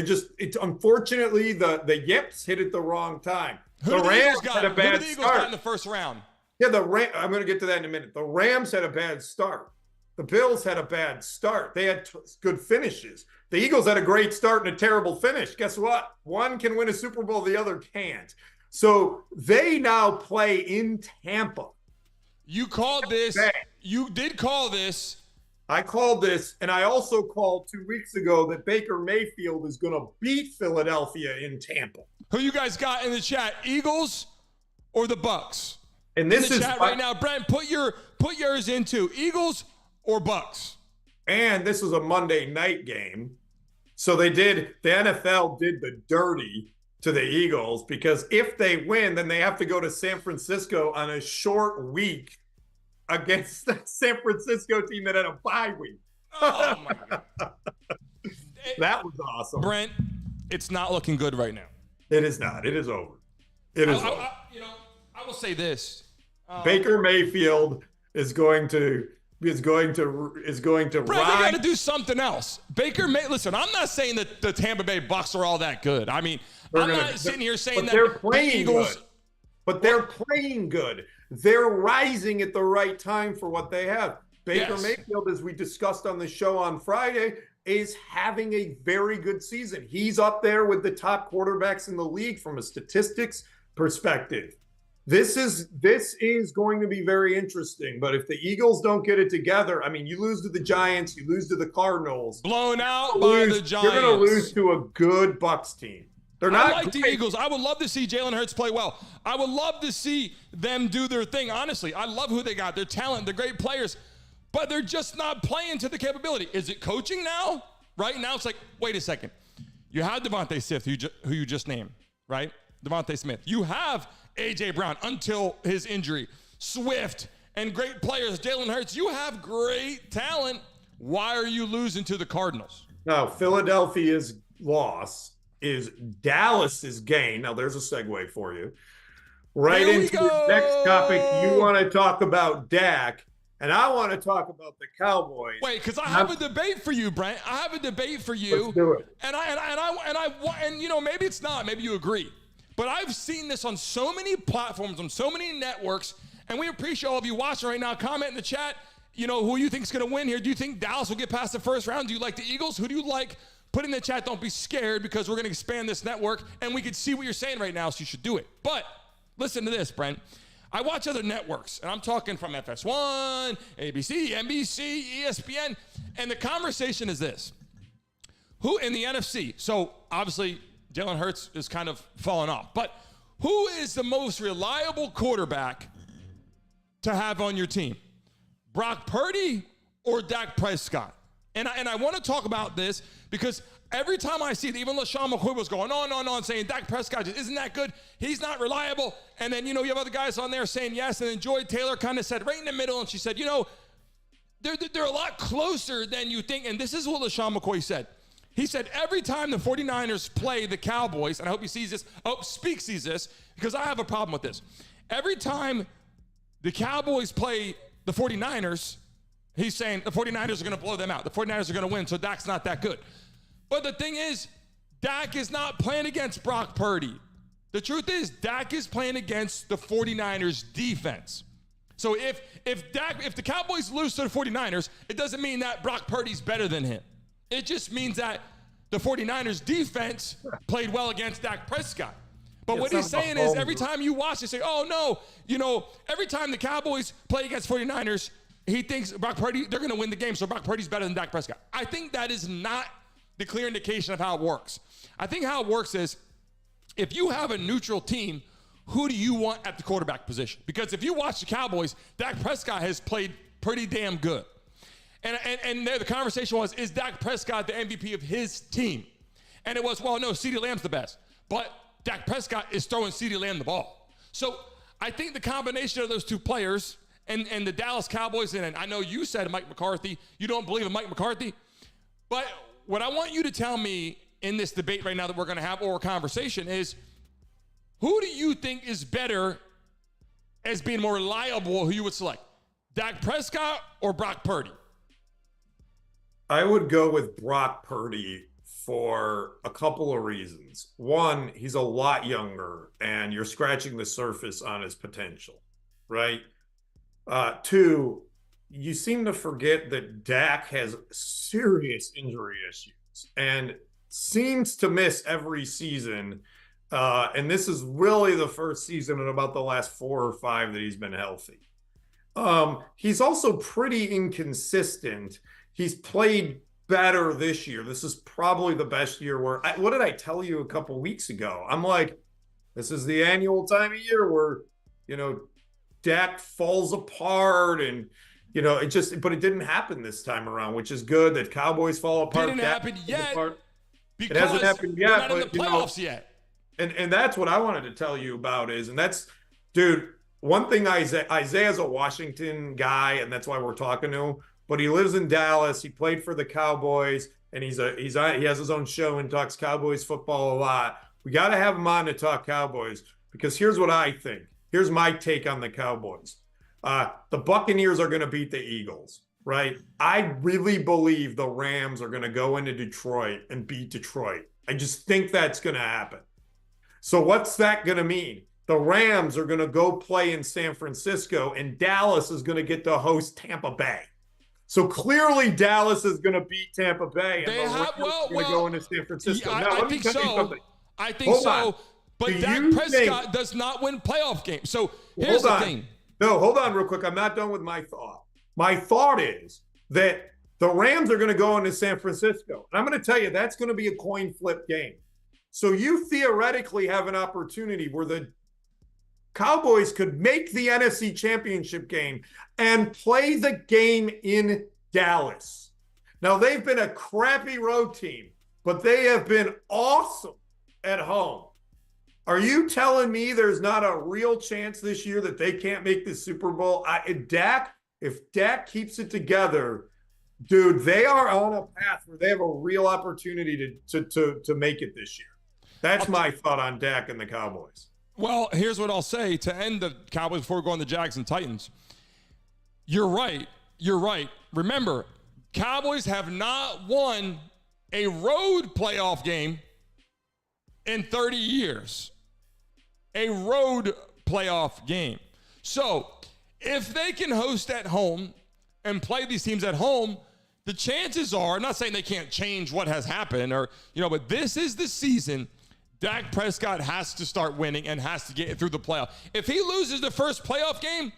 Unfortunately, the Yips hit at the wrong time. The Rams had a bad start in the first round. Yeah, I'm going to get to that in a minute. The Rams had a bad start. The Bills had a bad start. They had good finishes. The Eagles had a great start and a terrible finish. Guess what? One can win a Super Bowl, the other can't. So they now play in Tampa. You called this. You did call this. I called this, and I also called 2 weeks ago that Baker Mayfield is going to beat Philadelphia in Tampa. Who you guys got in the chat? Eagles or the Bucks? And this in the is chat right now. Brent, put yours into Eagles or Bucks. And this is a Monday night game. So the NFL did the dirty to the Eagles, because if they win, then they have to go to San Francisco on a short week against the San Francisco team that had a bye week. Oh my God. That was awesome. Brent, it's not looking good right now. It is not. It is over. It is over. I will say this. Baker Mayfield is going to Brent, rise. you got to do something else. Listen, I'm not saying that the Tampa Bay Bucs are all that good. I mean, I'm not sitting here saying that they're playing the Eagles. Good. But they're playing good. They're rising at the right time for what they have. Baker Mayfield, as we discussed on the show on Friday, is having a very good season. He's up there with the top quarterbacks in the league from a statistics perspective. This is going to be very interesting. But if the Eagles don't get it together, I mean, you lose to the Giants, you lose to the Cardinals. Blown out by the Giants. You're going to lose to a good Bucs team. They're not I like the Eagles. I would love to see Jalen Hurts play well. I would love to see them do their thing. Honestly, I love who they got. Their talent, they're great players, but they're just not playing to the capability. Is it coaching now? Right now, it's like, wait a second. You have Devontae Smith, who you just named, right? Devontae Smith. You have A.J. Brown until his injury. Swift and great players. Jalen Hurts, you have great talent. Why are you losing to the Cardinals? Now, Philadelphia's loss is Dallas's gain. Now, there's a segue for you. Right into the next topic. You want to talk about Dak, and I want to talk about the Cowboys. Wait, because I have a debate for you, Brent. I have a debate for you. Let's do it. And you know, maybe it's not. Maybe you agree. But I've seen this on so many platforms, on so many networks, and we appreciate all of you watching right now. Comment in the chat, you know, who you think is going to win here. Do you think Dallas will get past the first round? Do you like the Eagles? Who do you like? Put in the chat, don't be scared, because we're going to expand this network, and we can see what you're saying right now, so you should do it. But listen to this, Brent. I watch other networks, and I'm talking from FS1, ABC, NBC, ESPN, and the conversation is this. Who in the NFC, so obviously Jalen Hurts is kind of falling off, but who is the most reliable quarterback to have on your team? Brock Purdy or Dak Prescott? And I want to talk about this because every time I see it, even LaShawn McCoy was going on, saying Dak Prescott isn't that good. He's not reliable. And then, you know, you have other guys on there saying yes. And then Joy Taylor kind of said right in the middle, and she said, you know, they're a lot closer than you think. And this is what LaShawn McCoy said. He said, every time the 49ers play the Cowboys, and I hope he sees this, Speak sees this, because I have a problem with this. Every time the Cowboys play the 49ers, he's saying the 49ers are going to blow them out. The 49ers are going to win, so Dak's not that good. But the thing is, Dak is not playing against Brock Purdy. The truth is, Dak is playing against the 49ers defense. So if the Cowboys lose to the 49ers, it doesn't mean that Brock Purdy's better than him. It just means that the 49ers defense played well against Dak Prescott. But what he's saying is every time you watch, they say, oh, no, you know, every time the Cowboys play against 49ers, he thinks Brock Purdy, they're going to win the game, so Brock Purdy's better than Dak Prescott. I think that is not the clear indication of how it works. I think how it works is if you have a neutral team, who do you want at the quarterback position? Because if you watch the Cowboys, Dak Prescott has played pretty damn good. And the conversation was, is Dak Prescott the MVP of his team? And it was, well, no, CeeDee Lamb's the best. But Dak Prescott is throwing CeeDee Lamb the ball. So I think the combination of those two players and the Dallas Cowboys, and I know you said Mike McCarthy, you don't believe in Mike McCarthy, but what I want you to tell me in this debate right now that we're going to have, or a conversation, is who do you think is better as being more reliable, who you would select? Dak Prescott or Brock Purdy? I would go with Brock Purdy for a couple of reasons. One, he's a lot younger, and you're scratching the surface on his potential, right? Two, you seem to forget that Dak has serious injury issues and seems to miss every season. And this is really the first season in about the last 4 or 5 that he's been healthy. He's also pretty inconsistent. He's played better this year. This is probably the best year where, what did I tell you a couple weeks ago? I'm like, this is the annual time of year where, you know, Dak falls apart and, you know, but it didn't happen this time around, which is good. That Cowboys fall apart. Didn't happen yet. It hasn't happened yet. They're not in the playoffs yet. And that's what I wanted to tell you about is, and that's, dude, one thing, Isaiah's a Washington guy, and that's why we're talking to him. But he lives in Dallas. He played for the Cowboys, and he has his own show and talks Cowboys football a lot. We got to have him on to talk Cowboys, because here's what I think. Here's my take on the Cowboys. The Buccaneers are going to beat the Eagles, right? I really believe the Rams are going to go into Detroit and beat Detroit. I just think that's going to happen. So what's that going to mean? The Rams are going to go play in San Francisco, and Dallas is going to get to host Tampa Bay. So clearly Dallas is going to beat Tampa Bay, and They the have, Rams are going to go into San Francisco. Yeah, Now, I think so. I think Hold so. on. But Do Dak you Prescott think- does not win playoff games. So here's the thing. No, hold on real quick. I'm not done with my thought. My thought is that the Rams are going to go into San Francisco. And I'm going to tell you, that's going to be a coin flip game. So you theoretically have an opportunity where the Cowboys could make the NFC Championship game and play the game in Dallas. Now, they've been a crappy road team, but they have been awesome at home. Are you telling me there's not a real chance this year that they can't make the Super Bowl? If Dak keeps it together, dude, they are on a path where they have a real opportunity to make it this year. That's my thought on Dak and the Cowboys. Well, here's what I'll say to end the Cowboys before we go on the Jags and Titans. You're right. You're right. Remember, Cowboys have not won a road playoff game in 30 years. A road playoff game. So if they can host at home and play these teams at home, the chances are, I'm not saying they can't change what has happened but this is the season Dak Prescott has to start winning and has to get through the playoff. If he loses the first playoff game,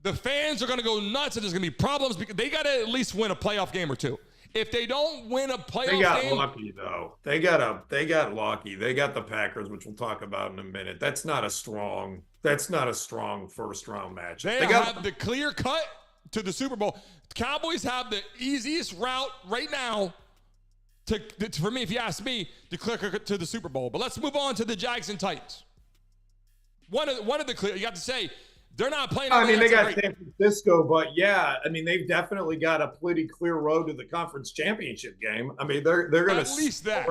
the fans are going to go nuts and there's going to be problems because they got to at least win a playoff game or two. If they don't win a playoff game, they got lucky though. They got lucky. They got the Packers, which we'll talk about in a minute. That's not a strong first round match. They have the clear cut to the Super Bowl. The Cowboys have the easiest route right now for me, if you ask me, to clear to the Super Bowl. But let's move on to the Jags and Titans. One of the clear, you have to say, they're not playing. I mean, they got San Francisco, but yeah, I mean, they've definitely got a pretty clear road to the conference championship game. I mean, they're going to at least that.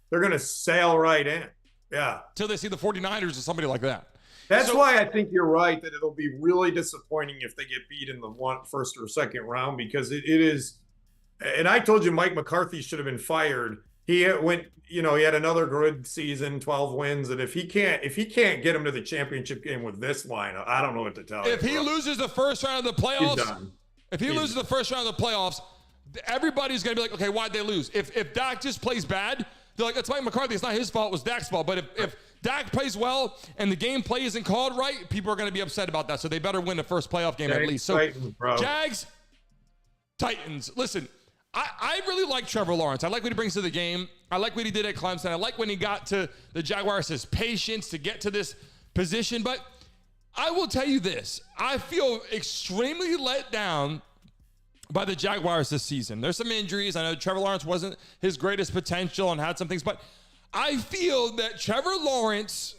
They're going to sail right in. Yeah. Till they see the 49ers or somebody like that. That's why I think you're right that it'll be really disappointing if they get beat in the first or second round, because it is. And I told you Mike McCarthy should have been fired. He had another good season, 12 wins, and if he can't get him to the championship game with this lineup, I don't know what to tell you. If he loses the first round of the playoffs, everybody's going to be like, okay, why'd they lose? If Dak just plays bad, they're like, that's Mike McCarthy. It's not his fault. It was Dak's fault. But if Dak plays well and the game play isn't called right, people are going to be upset about that. So they better win the first playoff game at least. So Jags, Titans. Listen, I really like Trevor Lawrence. I like what he brings to the game. I like what he did at Clemson. I like when he got to the Jaguars, his patience to get to this position. But I will tell you this. I feel extremely let down by the Jaguars this season. There's some injuries. I know Trevor Lawrence wasn't his greatest potential and had some things. But I feel that Trevor Lawrence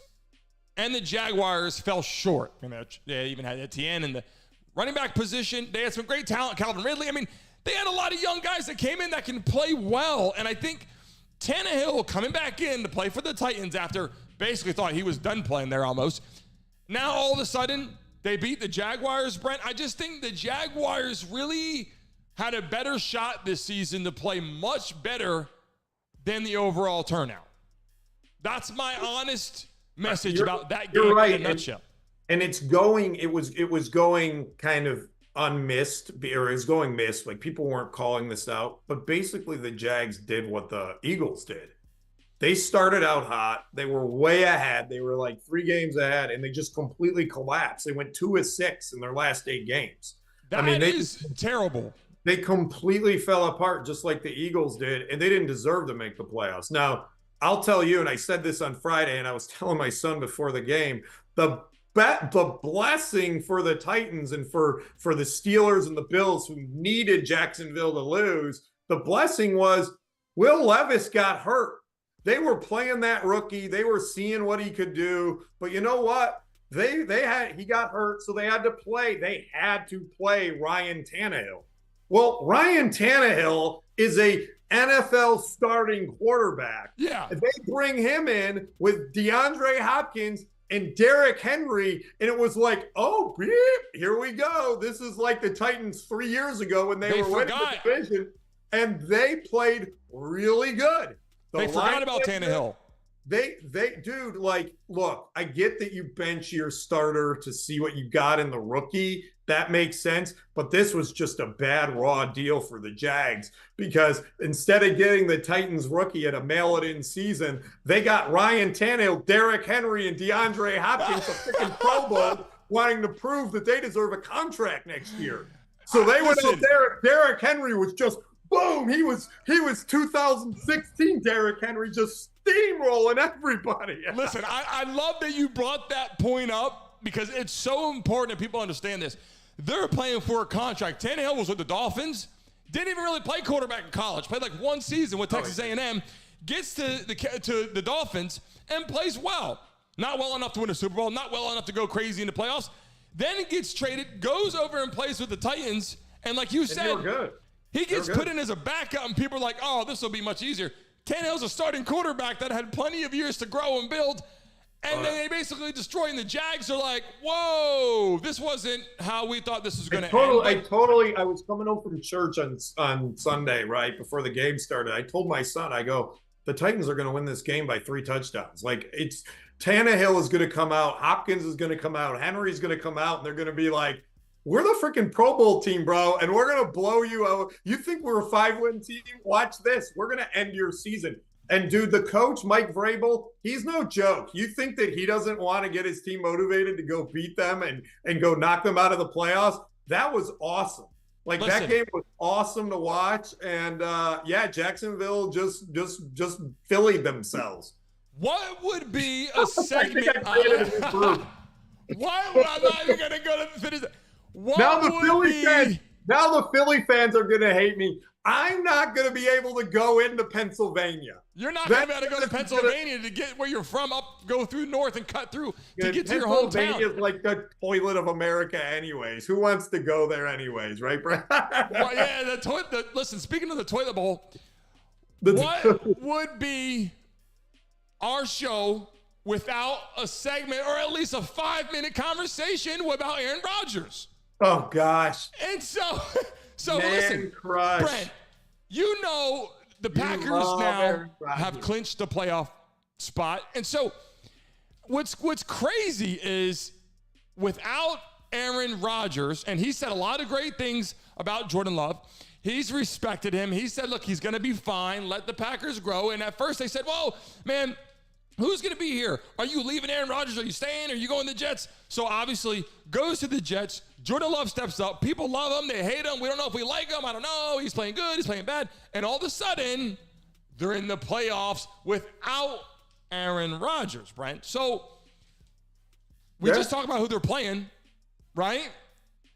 and the Jaguars fell short. I mean, they even had Etienne in the running back position. They had some great talent. Calvin Ridley. I mean, they had a lot of young guys that came in that can play well. And I think Tannehill coming back in to play for the Titans after basically thought he was done playing there almost. Now all of a sudden they beat the Jaguars, Brent. I just think the Jaguars really had a better shot this season to play much better than the overall turnout. That's my honest message about that game in a nutshell. And it was going kind of unmissed, or is going missed. Like, people weren't calling this out, but basically the Jags did what the Eagles did. They started out hot. They were way ahead. They were like 3 games ahead, and they just completely collapsed. They went 2-6 in their last 8 games. That is terrible. They completely fell apart, just like the Eagles did, and they didn't deserve to make the playoffs. Now, I'll tell you, and I said this on Friday, and I was telling my son before the game, the blessing for the Titans and for the Steelers and the Bills, who needed Jacksonville to lose, the blessing was Will Levis got hurt. They were playing that rookie. They were seeing what he could do. But you know what? he got hurt, so they had to play Ryan Tannehill. Well, Ryan Tannehill is a NFL starting quarterback. Yeah. They bring him in with DeAndre Hopkins and Derrick Henry, and it was like, oh, beep, here we go. This is like the Titans 3 years ago when they were winning the division, and they played really good. They forgot about Tannehill. Dude, like, look, I get that you bench your starter to see what you got in the rookie. That makes sense. But this was just a bad raw deal for the Jags because instead of getting the Titans rookie at a mail-it-in season, they got Ryan Tannehill, Derrick Henry, and DeAndre Hopkins, a freaking Pro Bowl, wanting to prove that they deserve a contract next year. So they went out there. Derrick Henry was just boom. He was 2016 Derrick Henry, just steamrolling everybody. Listen, I love that you brought that point up because it's so important that people understand this. They're playing for a contract. Tannehill was with the Dolphins. Didn't even really play quarterback in college. Played like one season with Texas A&M. Gets to the Dolphins and plays well. Not well enough to win a Super Bowl. Not well enough to go crazy in the playoffs. Then he gets traded, goes over and plays with the Titans. And like you said, he gets put in as a backup, and people are like, oh, this will be much easier. Tannehill's a starting quarterback that had plenty of years to grow and build. And then they basically destroy, and the Jags are like, whoa, this wasn't how we thought this was going to end. I was coming home from church on Sunday, right, before the game started. I told my son, I go, the Titans are going to win this game by 3 touchdowns. Like, Tannehill is going to come out, Hopkins is going to come out, Henry's going to come out, and they're going to be like, we're the freaking Pro Bowl team, bro, and we're going to blow you out. You think we're a 5-win team? Watch this. We're going to end your season. And, dude, the coach, Mike Vrabel, he's no joke. You think that he doesn't want to get his team motivated to go beat them and go knock them out of the playoffs? That was awesome. Like, that game was awesome to watch. And, Jacksonville just Phillied themselves. What would be a segment? I'm not even going to go to the finish. Now the Philly fans are going to hate me. I'm not going to be able to go into Pennsylvania. You're not going to be able to go to Pennsylvania to get where you're from, go through north and cut through to get to your hometown. Pennsylvania is like the toilet of America anyways. Who wants to go there anyways, right, Brent? Well, yeah, the toilet. Listen, speaking of the toilet bowl, what would be our show without a segment or at least a 5-minute conversation about Aaron Rodgers? Oh, gosh. And so listen, crush. Brent, you know the Packers now have clinched the playoff spot. And so what's crazy is without Aaron Rodgers, and he said a lot of great things about Jordan Love. He's respected him. He said, look, he's going to be fine. Let the Packers grow. And at first they said, whoa, man, who's going to be here? Are you leaving Aaron Rodgers? Are you staying? Are you going to the Jets? So obviously goes to the Jets. Jordan Love steps up. People love him. They hate him. We don't know if we like him. I don't know. He's playing good. He's playing bad. And all of a sudden, they're in the playoffs without Aaron Rodgers, Brent. So we just talked about who they're playing, right?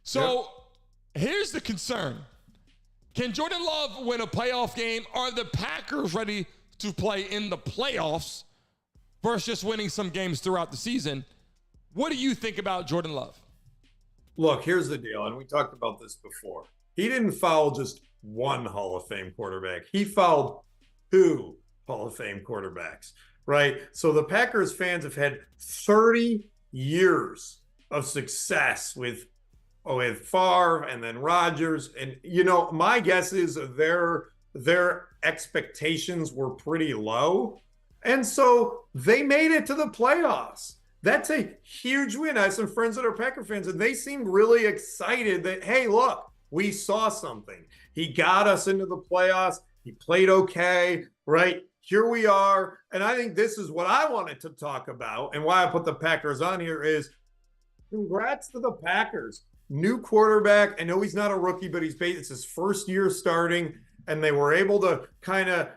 So here's the concern. Can Jordan Love win a playoff game? Are the Packers ready to play in the playoffs versus just winning some games throughout the season? What do you think about Jordan Love? Look, here's the deal, and we talked about this before. He didn't foul just one Hall of Fame quarterback. He fouled 2 Hall of Fame quarterbacks, right? So the Packers fans have had 30 years of success with Favre and then Rodgers. And, my guess is their expectations were pretty low. And so they made it to the playoffs. That's a huge win. I have some friends that are Packer fans, and they seemed really excited that, hey, look, we saw something. He got us into the playoffs. He played okay, right? Here we are. And I think this is what I wanted to talk about, and why I put the Packers on here is congrats to the Packers. New quarterback. I know he's not a rookie, but it's his first year starting, and they were able to kind of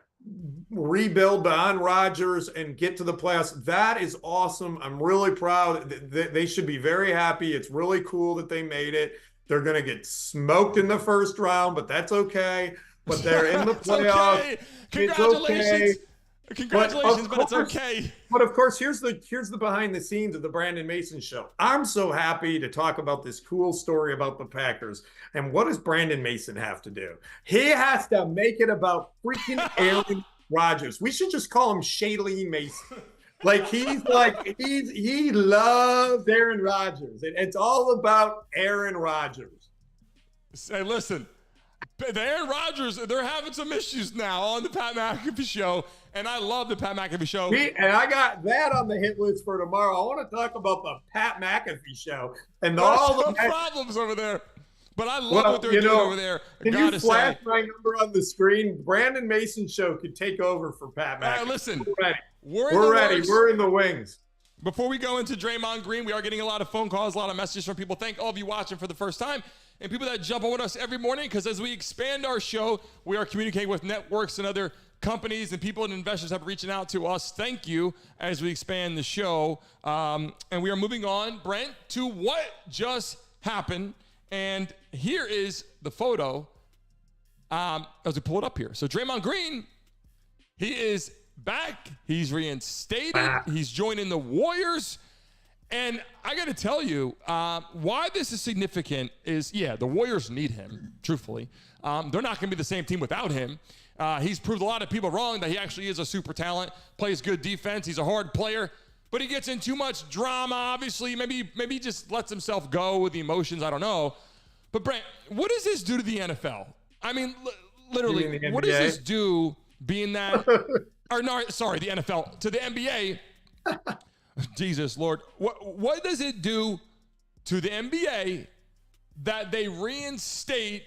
rebuild on Rodgers and get to the playoffs. That is awesome. I'm really proud. They should be very happy. It's really cool that they made it. They're going to get smoked in the first round, but that's okay. But they're in the playoffs. Okay. Congratulations. Congratulations, but it's okay. But of course, here's the behind the scenes of the Brandon Mason show. I'm so happy to talk about this cool story about the Packers. And what does Brandon Mason have to do? He has to make it about freaking Aaron Rodgers. We should just call him Shailene Mason. He loves Aaron Rodgers. It's all about Aaron Rodgers. Hey, listen, the Aaron Rodgers, they're having some issues now on the Pat McAfee show, and I love the Pat McAfee show. And I got that on the hit list for tomorrow. I want to talk about the Pat McAfee show and all the problems over there. But I love what they're doing over there. Can you flash my number on the screen? Brandon Mason show could take over for Pat McAfee. Listen, we're ready. We're in the wings. Before we go into Draymond Green, we are getting a lot of phone calls, a lot of messages from people. Thank all of you watching for the first time and people that jump on with us every morning, because as we expand our show, we are communicating with networks and other companies, and people and investors have reaching out to us. Thank you as we expand the show. And we are moving on, Brent, to what just happened. And here is the photo as we pull it up here. So Draymond Green, he is back. He's reinstated. He's joining the Warriors. And I got to tell you, why this is significant is, the Warriors need him, truthfully. They're not going to be the same team without him. He's proved a lot of people wrong that he actually is a super talent, plays good defense. He's a hard player, but he gets in too much drama, obviously. Maybe he just lets himself go with the emotions. I don't know. But, Brent, what does this do to the NFL? I mean, literally, what does this do being that – or no, sorry, the NFL, to the NBA – Jesus, Lord. What does it do to the NBA that they reinstate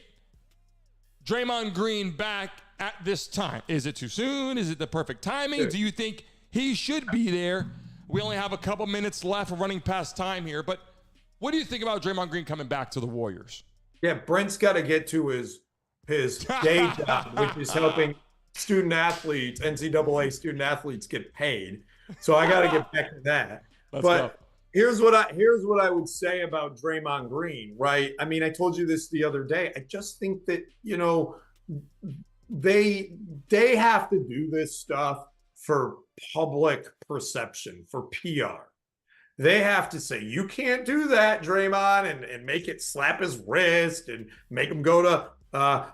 Draymond Green back at this time? Is it too soon? Is it the perfect timing? Do you think he should be there? We only have a couple minutes left. We're running past time here. But what do you think about Draymond Green coming back to the Warriors? Yeah, Brent's got to get to his day job, which is helping student athletes, NCAA student athletes, get paid. So I got to get back to that. Here's what I would say about Draymond Green, right? I mean, I told you this the other day. I just think that, they have to do this stuff for public perception, for PR. They have to say, you can't do that, Draymond, and make it slap his wrist and make him go to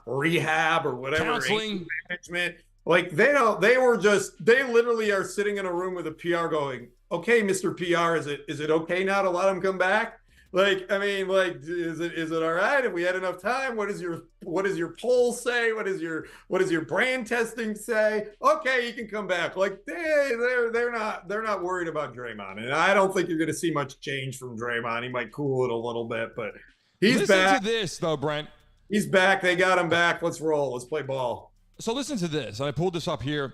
rehab or whatever. Counseling. Management. Like they literally are sitting in a room with a PR going, okay, Mr. PR, is it okay now to let him come back? Like, I mean, like, is it all right? Have we had enough time? What does your poll say? What does your brand testing say? Okay, you can come back. Like they're not worried about Draymond. And I don't think you're gonna see much change from Draymond. He might cool it a little bit, but he's back. Listen to this though, Brent. He's back. They got him back. Let's roll. Let's play ball. So listen to this. I pulled this up here.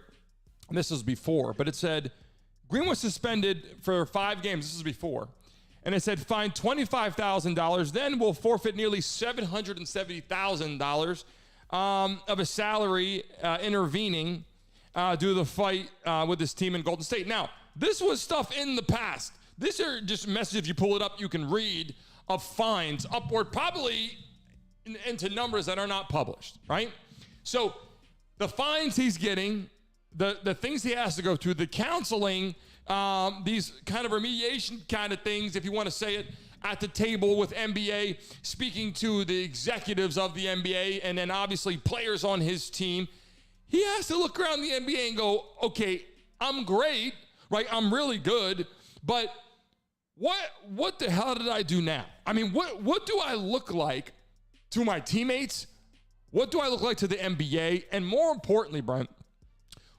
This was before, but it said Green was suspended for 5 games. This is before. And it said fined $25,000, then will forfeit nearly $770,000 of a salary intervening due to the fight with this team in Golden State. Now, this was stuff in the past. These are just messages, if you pull it up, you can read, of fines upward, probably into numbers that are not published, right? So the fines he's getting, the things he has to go through, the counseling, these kind of remediation kind of things, if you want to say it, at the table with NBA, speaking to the executives of the NBA, and then obviously players on his team. He has to look around the NBA and go, okay, I'm great, right? I'm really good, but what the hell did I do now? I mean, what do I look like to my teammates? What do I look like to the NBA? And more importantly, Brent,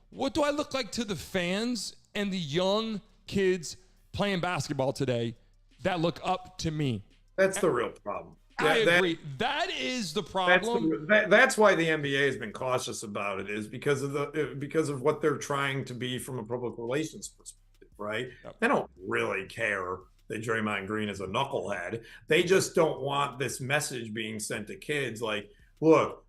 what do I look like to the fans and the young kids playing basketball today that look up to me? That's the real problem. I agree. That is the problem. That's why the NBA has been cautious about it, is because of what they're trying to be from a public relations perspective, right? Yep. They don't really care that Draymond Green is a knucklehead. They just don't want this message being sent to kids like, look,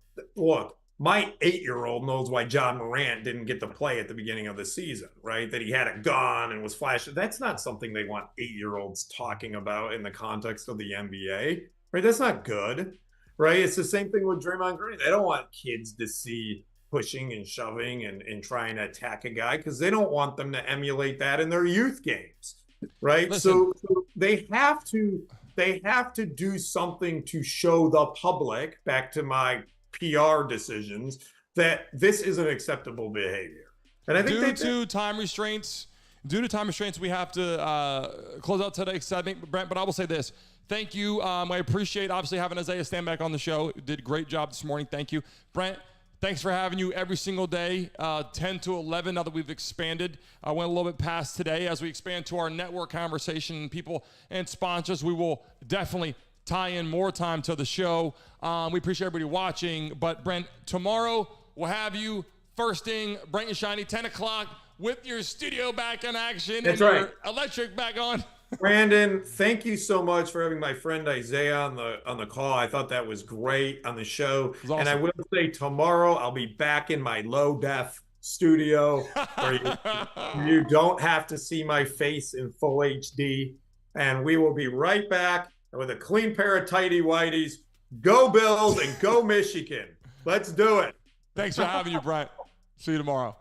my 8-year-old knows why John Morant didn't get to play at the beginning of the season, right? That he had a gun and was flashing. That's not something they want 8-year-olds talking about in the context of the NBA, right? That's not good, right? It's the same thing with Draymond Green. They don't want kids to see pushing and shoving and trying to attack a guy, because they don't want them to emulate that in their youth games, right? So they have to do something to show the public, back to my PR decisions, that this isn't acceptable behavior. And I think due to time restraints, we have to close out today. I think, Brent, but I will say this. Thank you. I appreciate, obviously, having Isaiah Stanback on the show. Did a great job this morning. Thank you. Brent, thanks for having you every single day, 10 to 11, now that we've expanded. I went a little bit past today. As we expand to our network conversation and people and sponsors, we will definitely tie in more time to the show. We appreciate everybody watching. But, Brent, tomorrow we'll have you first thing, bright and shiny, 10 o'clock, with your studio back in action. That's and right. Your electric back on. Brandon, thank you so much for having my friend Isaiah on the call. I thought that was great on the show. Awesome. And I will say, tomorrow I'll be back in my low def studio where you don't have to see my face in full HD. And we will be right back with a clean pair of tighty whities. Go Bills and go Michigan. Let's do it. Thanks for having you, Brent. See you tomorrow.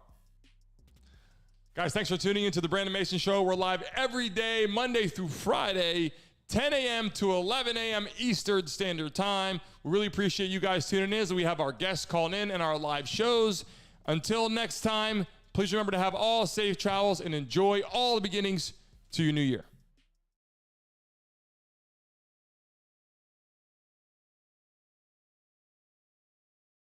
Guys, thanks for tuning into the Brandon Mason Show. We're live every day, Monday through Friday, 10 a.m. to 11 a.m. Eastern Standard Time. We really appreciate you guys tuning in as we have our guests calling in and our live shows. Until next time, please remember to have all safe travels and enjoy all the beginnings to your new year.